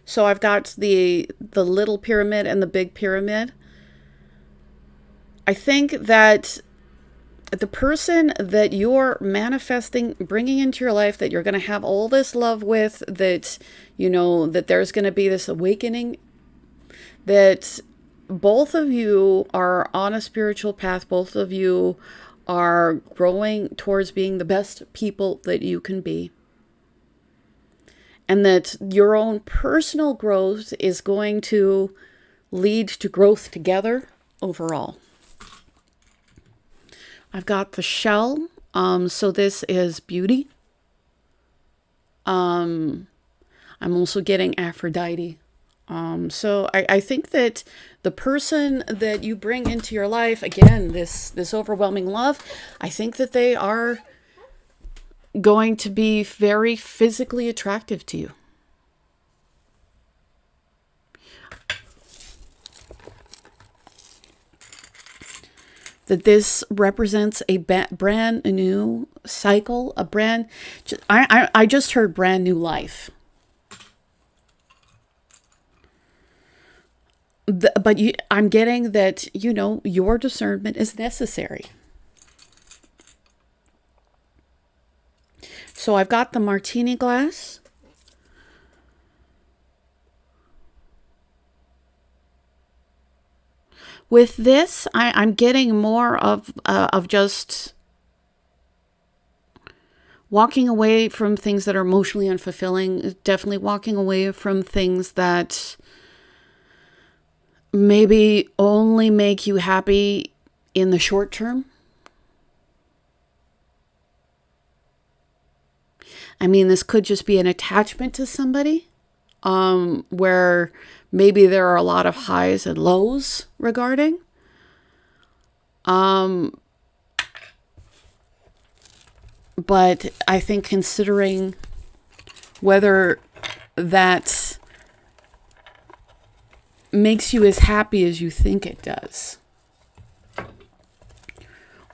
Speaker 1: So I've got the little pyramid and the big pyramid. I think that the person that you're manifesting, bringing into your life, that you're going to have all this love with, that, that there's going to be this awakening, that both of you are on a spiritual path, both of you are growing towards being the best people that you can be. And that your own personal growth is going to lead to growth together overall. I've got the shell. So this is beauty. I'm also getting Aphrodite. So I think that the person that you bring into your life, again, this overwhelming love, I think that they are going to be very physically attractive to you. That this represents a brand new cycle, I just heard brand new life. But I'm getting that, your discernment is necessary. So I've got the martini glass. With this, I'm getting more of just walking away from things that are emotionally unfulfilling. Definitely walking away from things that maybe only make you happy in the short term. I mean, this could just be an attachment to somebody, where maybe there are a lot of highs and lows regarding. But I think considering whether that makes you as happy as you think it does,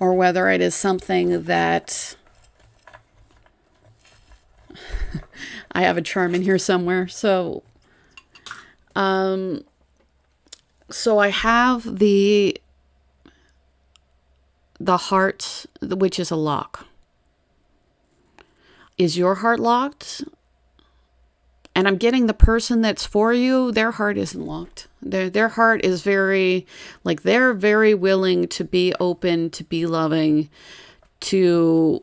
Speaker 1: or whether it is something that I have a charm in here somewhere. So I have the heart, which is a lock. Is your heart locked? And I'm getting the person that's for you, their heart isn't locked. Their heart is very, like, they're very willing to be open, to be loving, to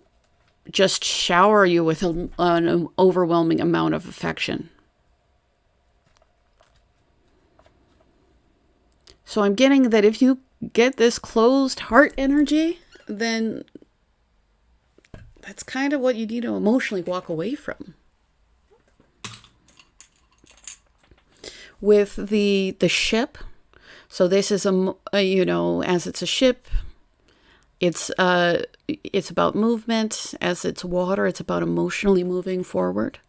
Speaker 1: just shower you with an overwhelming amount of affection. So I'm getting that if you get this closed heart energy, then that's kind of what you need to emotionally walk away from. With the ship, so this is as it's a ship, it's about movement. As it's water, it's about emotionally moving forward.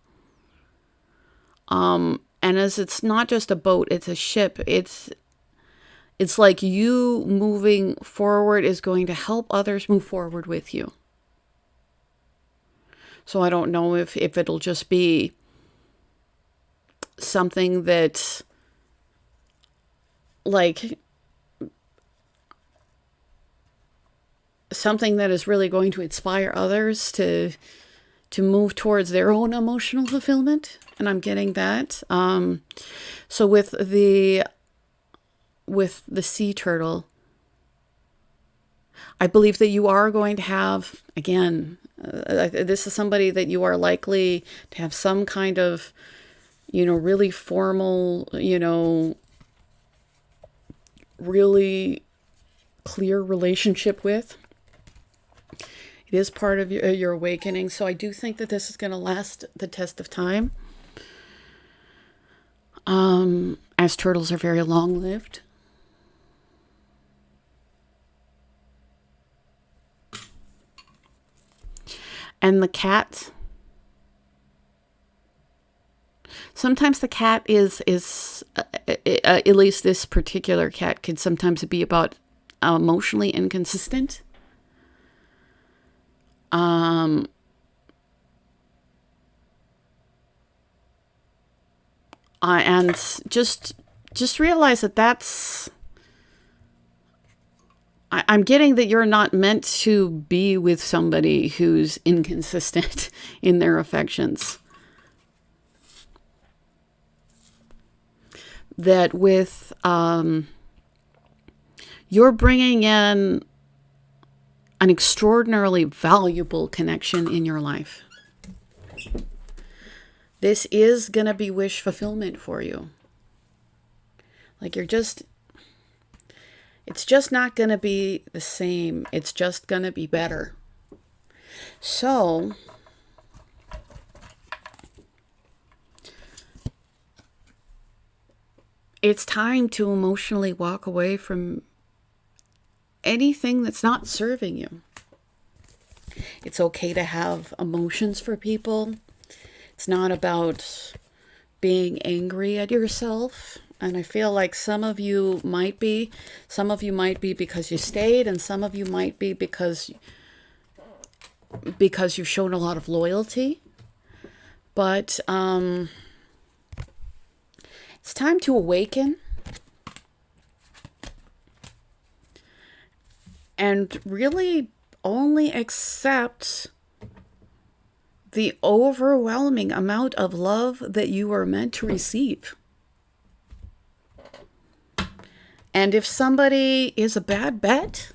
Speaker 1: And as it's not just a boat, it's a ship. It's like you moving forward is going to help others move forward with you. So I don't know if it'll just be something that, like, something that is really going to inspire others to move towards their own emotional fulfillment. And I'm getting that. So with the sea turtle, I believe that you are going to have, again, this is somebody that you are likely to have some kind of, really formal, really clear relationship with. It is part of your awakening. So I do think that this is going to last the test of time. As turtles are very long-lived. And the cat. Sometimes the cat is at least this particular cat could sometimes be about emotionally inconsistent. And just realize that that's, I'm getting that you're not meant to be with somebody who's inconsistent in their affections. That with, you're bringing in an extraordinarily valuable connection in your life. This is going to be wish fulfillment for you. Like, it's just not going to be the same. It's just going to be better. So, it's time to emotionally walk away from anything that's not serving you. It's okay to have emotions for people. It's not about being angry at yourself. And I feel like some of you might be because you stayed, and some of you might be because you've shown a lot of loyalty. But it's time to awaken and really only accept the overwhelming amount of love that you are meant to receive. And if somebody is a bad bet,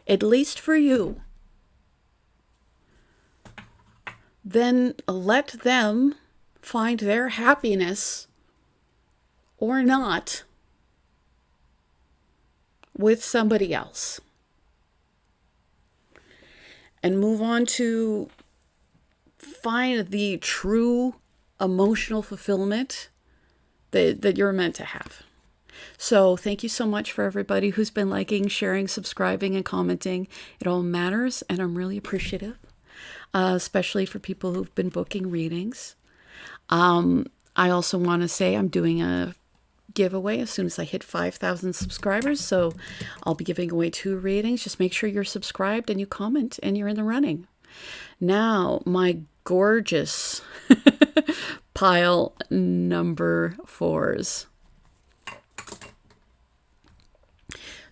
Speaker 1: at least for you, then let them find their happiness or not with somebody else. And move on to find the true emotional fulfillment that you're meant to have. So thank you so much for everybody who's been liking, sharing, subscribing, and commenting. It all matters, and I'm really appreciative, especially for people who've been booking readings. I also want to say I'm doing a giveaway as soon as I hit 5,000 subscribers, so I'll be giving away 2 readings. Just make sure you're subscribed and you comment and you're in the running. Now, my gorgeous pile number 4s.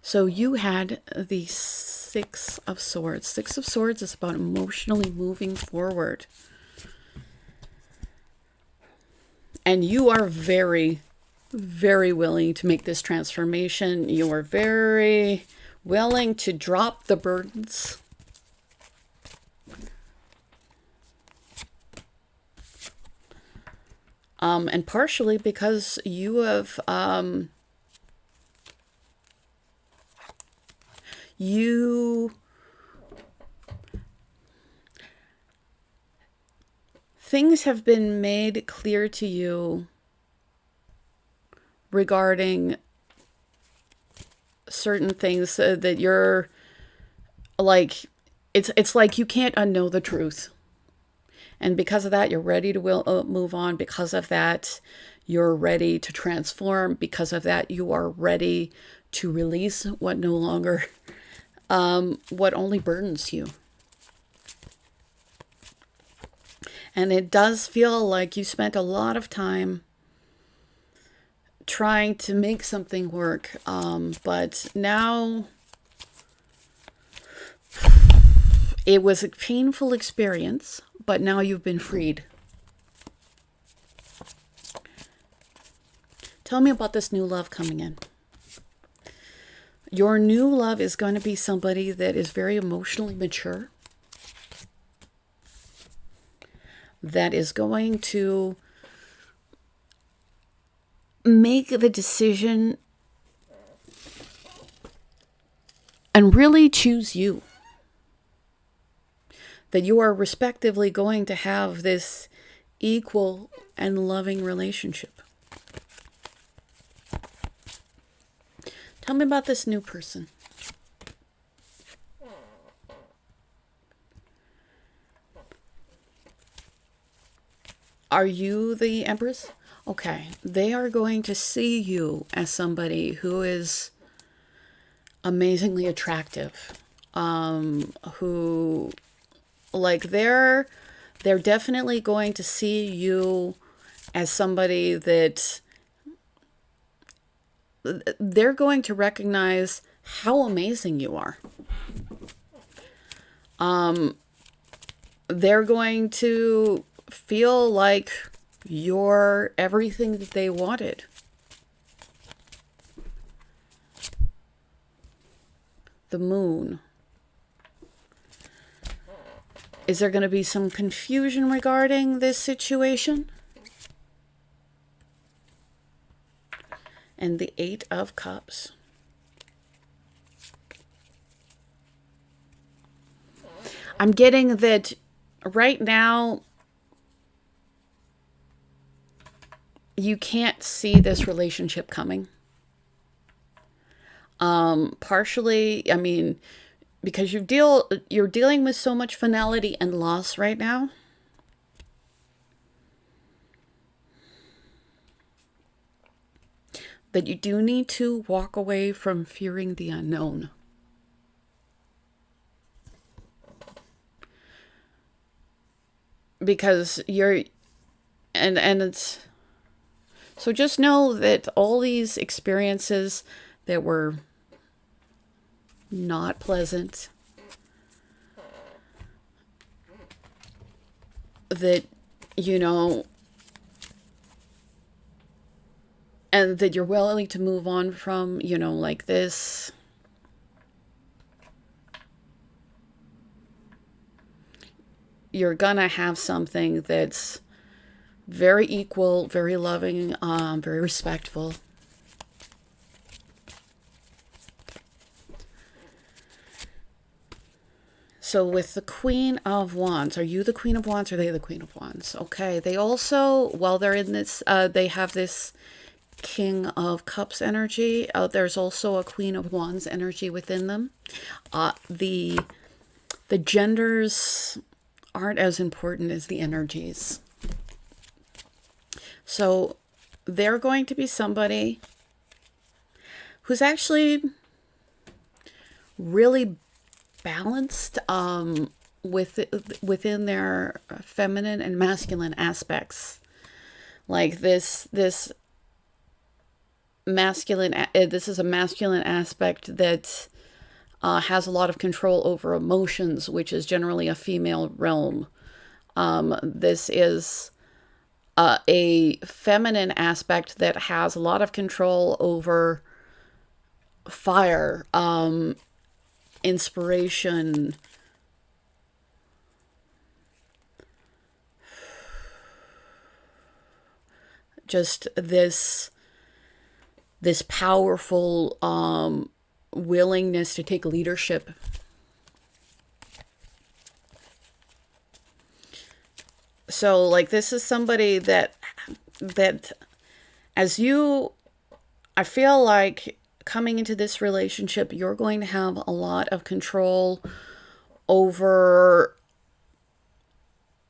Speaker 1: So you had the 6 of Swords. 6 of Swords is about emotionally moving forward. And you are very, very willing to make this transformation. You are very willing to drop the burdens. And partially because you have things have been made clear to you regarding certain things that you're like, it's like you can't unknow the truth. And because of that, you're ready to move on. Because of that, you're ready to transform. Because of that, you are ready to release what no longer, what only burdens you. And it does feel like you spent a lot of time trying to make something work. But now it was a painful experience, but now you've been freed. Tell me about this new love coming in. Your new love is going to be somebody that is very emotionally mature, that is going to make the decision and really choose you. That you are respectively going to have this equal and loving relationship. Tell me about this new person. Are you the Empress? Okay. They are going to see you as somebody who is amazingly attractive. Who, like, they're definitely going to see you as somebody that they're going to recognize how amazing you are. They're going to feel like you're everything that they wanted. The Moon. Is there going to be some confusion regarding this situation? And the 8 of Cups. I'm getting that right now you can't see this relationship coming. Partially, I mean, because you're dealing with so much finality and loss right now. That you do need to walk away from fearing the unknown. Because and it's, so just know that all these experiences that were not pleasant, that, you know, and that you're willing to move on from, you know, like this. You're gonna have something that's very equal, very loving, very respectful. So with the Queen of Wands, are you the Queen of Wands or are they the Queen of Wands? Okay, they also, while they're in this, they have this King of Cups energy. There's also a Queen of Wands energy within them. The genders aren't as important as the energies. So they're going to be somebody who's actually really balanced within their feminine and masculine aspects. Like this masculine, this is a masculine aspect that has a lot of control over emotions, which is generally a female realm. This is a feminine aspect that has a lot of control over fire, inspiration, just this powerful willingness to take leadership. So like this is somebody that as you, I feel like coming into this relationship, you're going to have a lot of control over,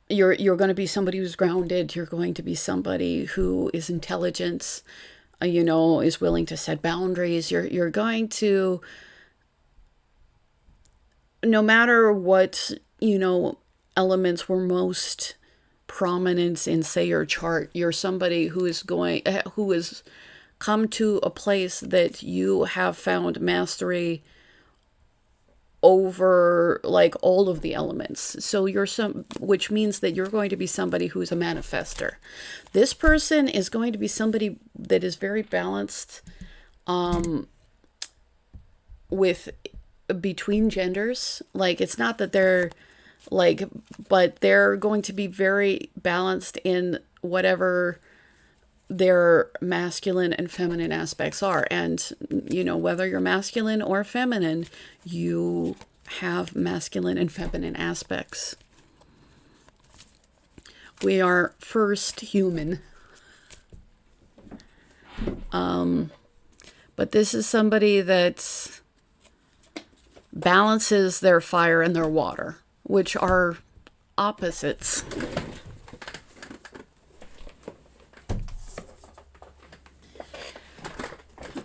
Speaker 1: you're going to be somebody who's grounded. You're going to be somebody who is intelligent, you know, is willing to set boundaries. You're going to, no matter what, you know, elements were most prominent in, say, your chart, you're somebody who is come to a place that you have found mastery over like all of the elements. So you're which means that you're going to be somebody who's a manifester. This person is going to be somebody that is very balanced with between genders. Like it's not that they're like, but they're going to be very balanced in whatever their masculine and feminine aspects are. And, you know, whether you're masculine or feminine, you have masculine and feminine aspects. We are first human. But this is somebody that balances their fire and their water, which are opposites.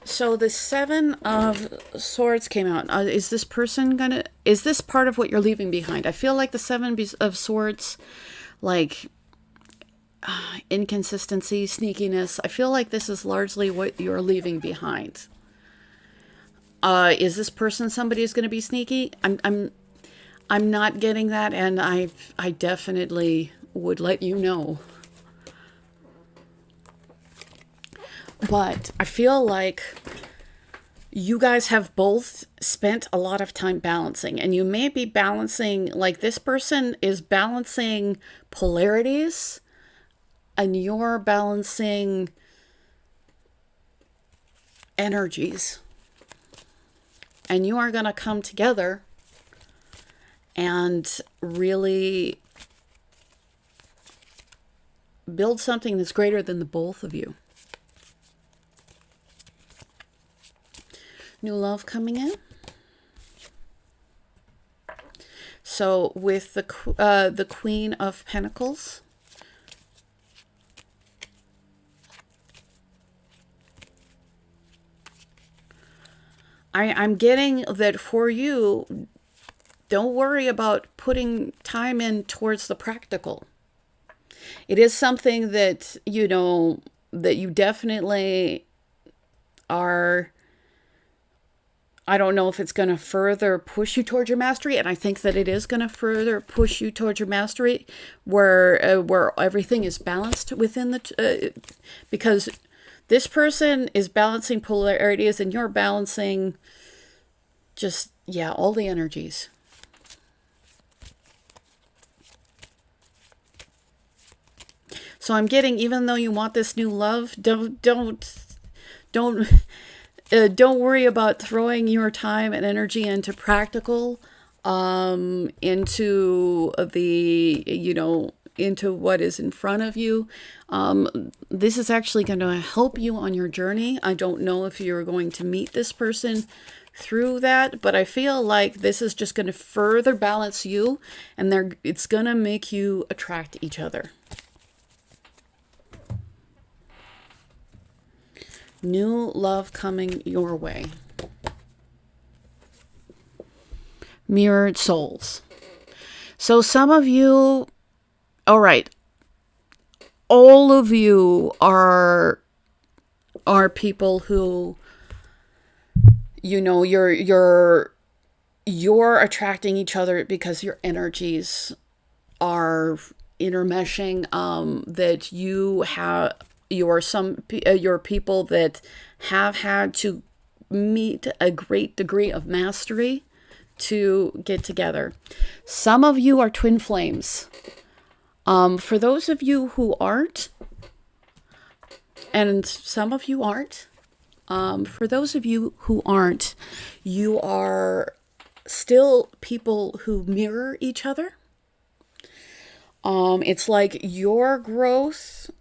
Speaker 1: So the Seven of Swords came out. Is this person gonna, is this part of what you're leaving behind? I feel like the Seven of Swords, like inconsistency, sneakiness. I feel like this is largely what you're leaving behind. Is this person somebody who's going to be sneaky? I'm not getting that, and I definitely would let you know. But I feel like you guys have both spent a lot of time balancing, and you may be balancing, like this person is balancing polarities, and you're balancing energies. And you are going to come together and really build something that's greater than the both of you. New love coming in. So with the Queen of Pentacles, I'm getting that for you, don't worry about putting time in towards the practical. It is something that, you know, that you definitely are, I don't know if it's going to further push you towards your mastery, and I think that it is going to further push you towards your mastery, where everything is balanced within the, because This person is balancing polarities, and you're balancing just, yeah, all the energies. So I'm getting, even though you want this new love, don't worry about throwing your time and energy into practical, into the, into what is in front of you. This is actually going to help you on your journey. I don't know if you're going to meet this person through that, but I feel like this is just going to further balance you, and it's going to make you attract each other. New love coming your way. Mirrored souls. So some of you, all right, all of you are people who, you're attracting each other because your energies are intermeshing, that you're people that have had to meet a great degree of mastery to get together. Some of you are twin flames. For those of you who aren't, and some of you aren't, for those of you who aren't, you are still people who mirror each other. It's like your growth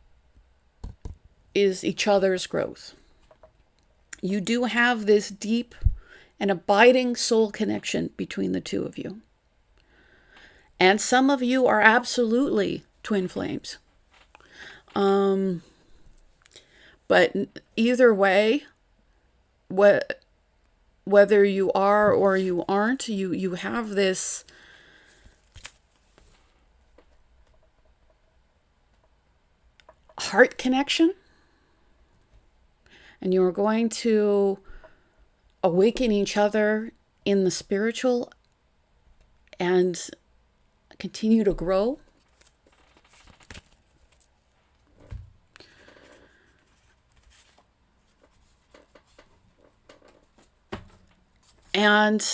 Speaker 1: is each other's growth. You do have this deep and abiding soul connection between the two of you. And some of you are absolutely twin flames. But either way, whether you are or you aren't, you have this heart connection. And you're going to awaken each other in the spiritual and continue to grow. And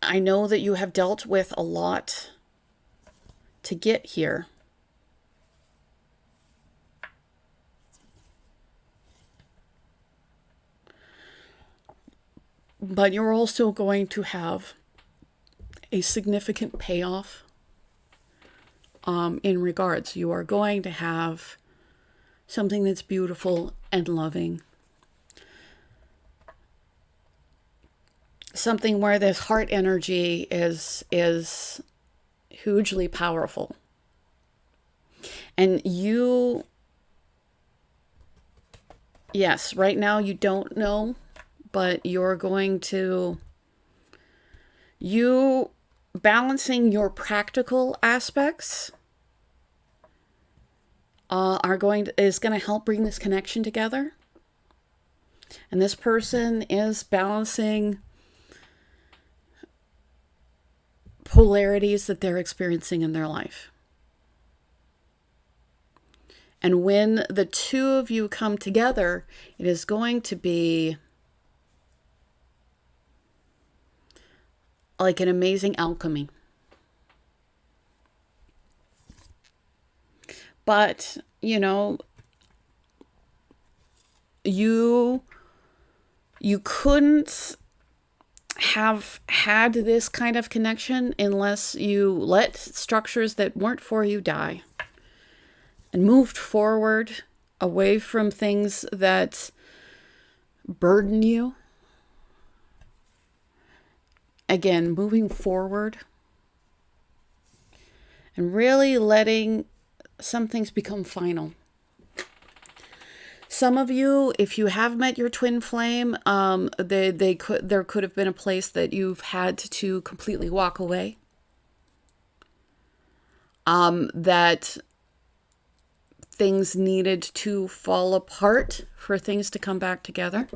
Speaker 1: I know that you have dealt with a lot to get here. But you're also going to have a significant payoff in regards. You are going to have something that's beautiful and loving. Something where this heart energy is hugely powerful. And you, yes, right now you don't know, but you're going to, you balancing your practical aspects is going to help bring this connection together. And this person is balancing polarities that they're experiencing in their life. And when the two of you come together, it is going to be like an amazing alchemy. But, you couldn't have had this kind of connection unless you let structures that weren't for you die and moved forward away from things that burden you. Again, moving forward and really letting some things become final. Some of you, if you have met your twin flame, there could have been a place that you've had to completely walk away. That things needed to fall apart for things to come back together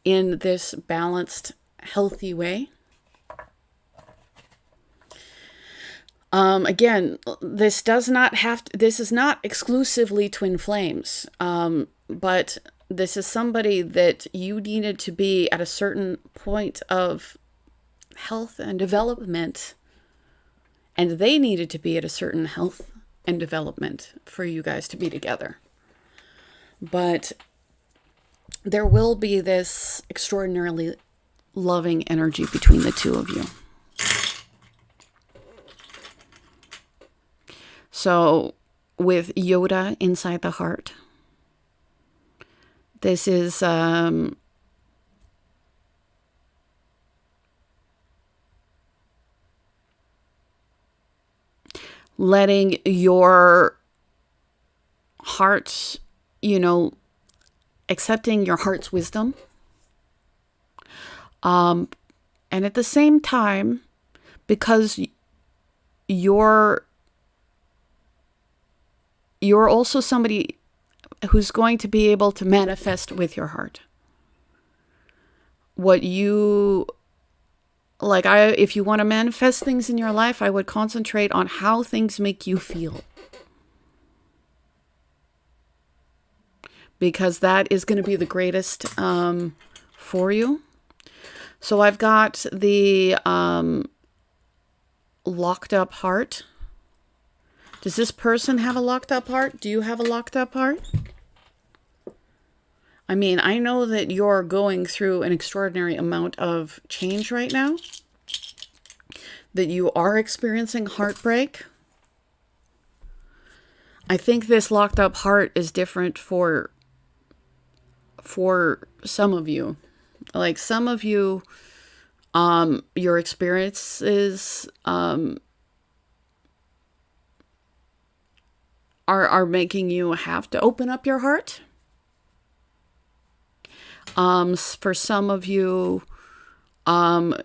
Speaker 1: in this balanced, healthy way. Again, this is not exclusively twin flames, but this is somebody that you needed to be at a certain point of health and development, and they needed to be at a certain health and development for you guys to be together. But there will be this extraordinarily loving energy between the two of you. So with Yoda inside the heart, this is letting your heart, accepting your heart's wisdom. And at the same time, because you're also somebody who's going to be able to manifest with your heart. What you, if you want to manifest things in your life, I would concentrate on how things make you feel. Because that is going to be the greatest for you. So I've got the locked up heart. Does this person have a locked up heart? Do you have a locked up heart? I mean, I know that you're going through an extraordinary amount of change right now. That you are experiencing heartbreak. I think this locked up heart is different for some of you. Like some of you, your experiences are making you have to open up your heart. For some of you,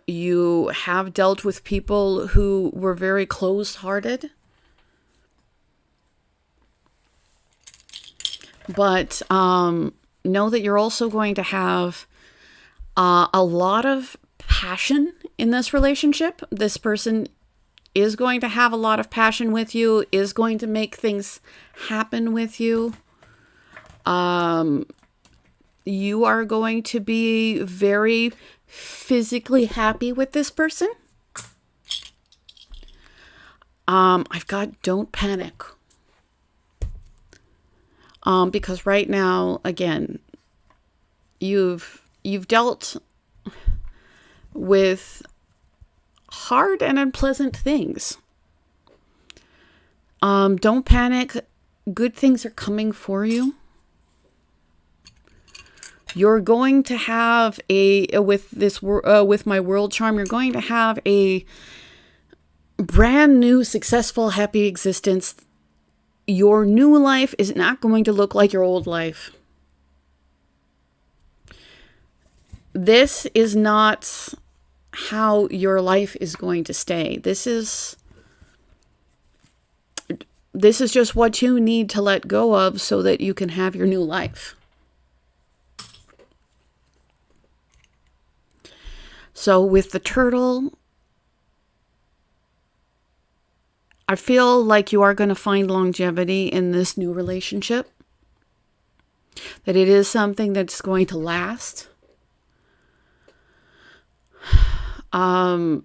Speaker 1: you have dealt with people who were very closed-hearted. But know that you're also going to have a lot of passion in this relationship. This person is going to have a lot of passion with you, is going to make things happen with you. You are going to be very physically happy with this person. I've got don't panic. Because right now, again, you've dealt with hard and unpleasant things. Don't panic. Good things are coming for you. You're going to have with my world charm, you're going to have a brand new, successful, happy existence. Your new life is not going to look like your old life. This is not how your life is going to stay. This is just what you need to let go of so that you can have your new life. So with the turtle, I feel like you are going to find longevity in this new relationship. That it is something that's going to last. That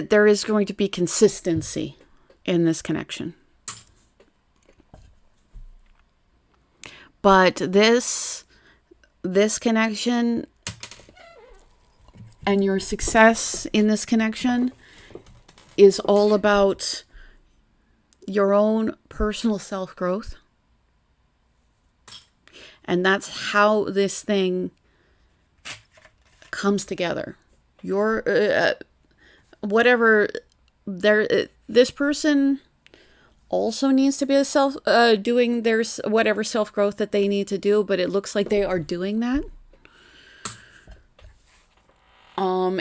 Speaker 1: there is going to be consistency in this connection. But this connection and your success in this connection is all about your own personal self-growth. And that's how this thing comes together. Your this person also needs to be doing their whatever self-growth that they need to do, but it looks like they are doing that.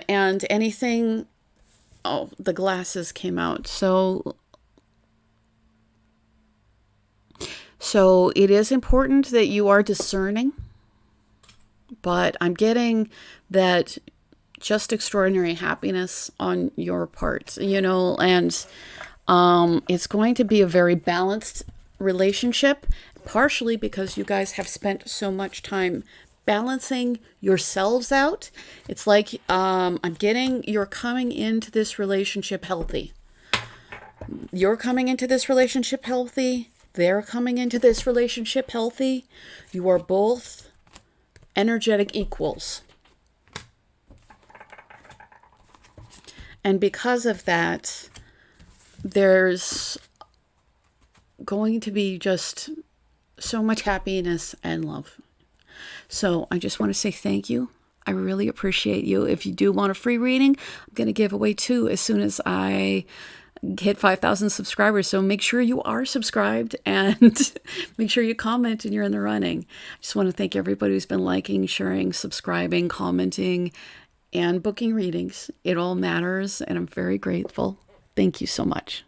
Speaker 1: And anything, the glasses came out. So it is important that you are discerning, but I'm getting that just extraordinary happiness on your part, you know, and it's going to be a very balanced relationship, partially because you guys have spent so much time balancing yourselves out. It's like I'm getting you're coming into this relationship healthy. You're coming into this relationship healthy. They're coming into this relationship healthy. You are both energetic equals. And because of that, there's going to be just so much happiness and love. So I just want to say thank you. I really appreciate you. If you do want a free reading, I'm going to give away 2 as soon as I hit 5,000 subscribers. So make sure you are subscribed and make sure you comment and you're in the running. I just want to thank everybody who's been liking, sharing, subscribing, commenting, and booking readings. It all matters, and I'm very grateful. Thank you so much.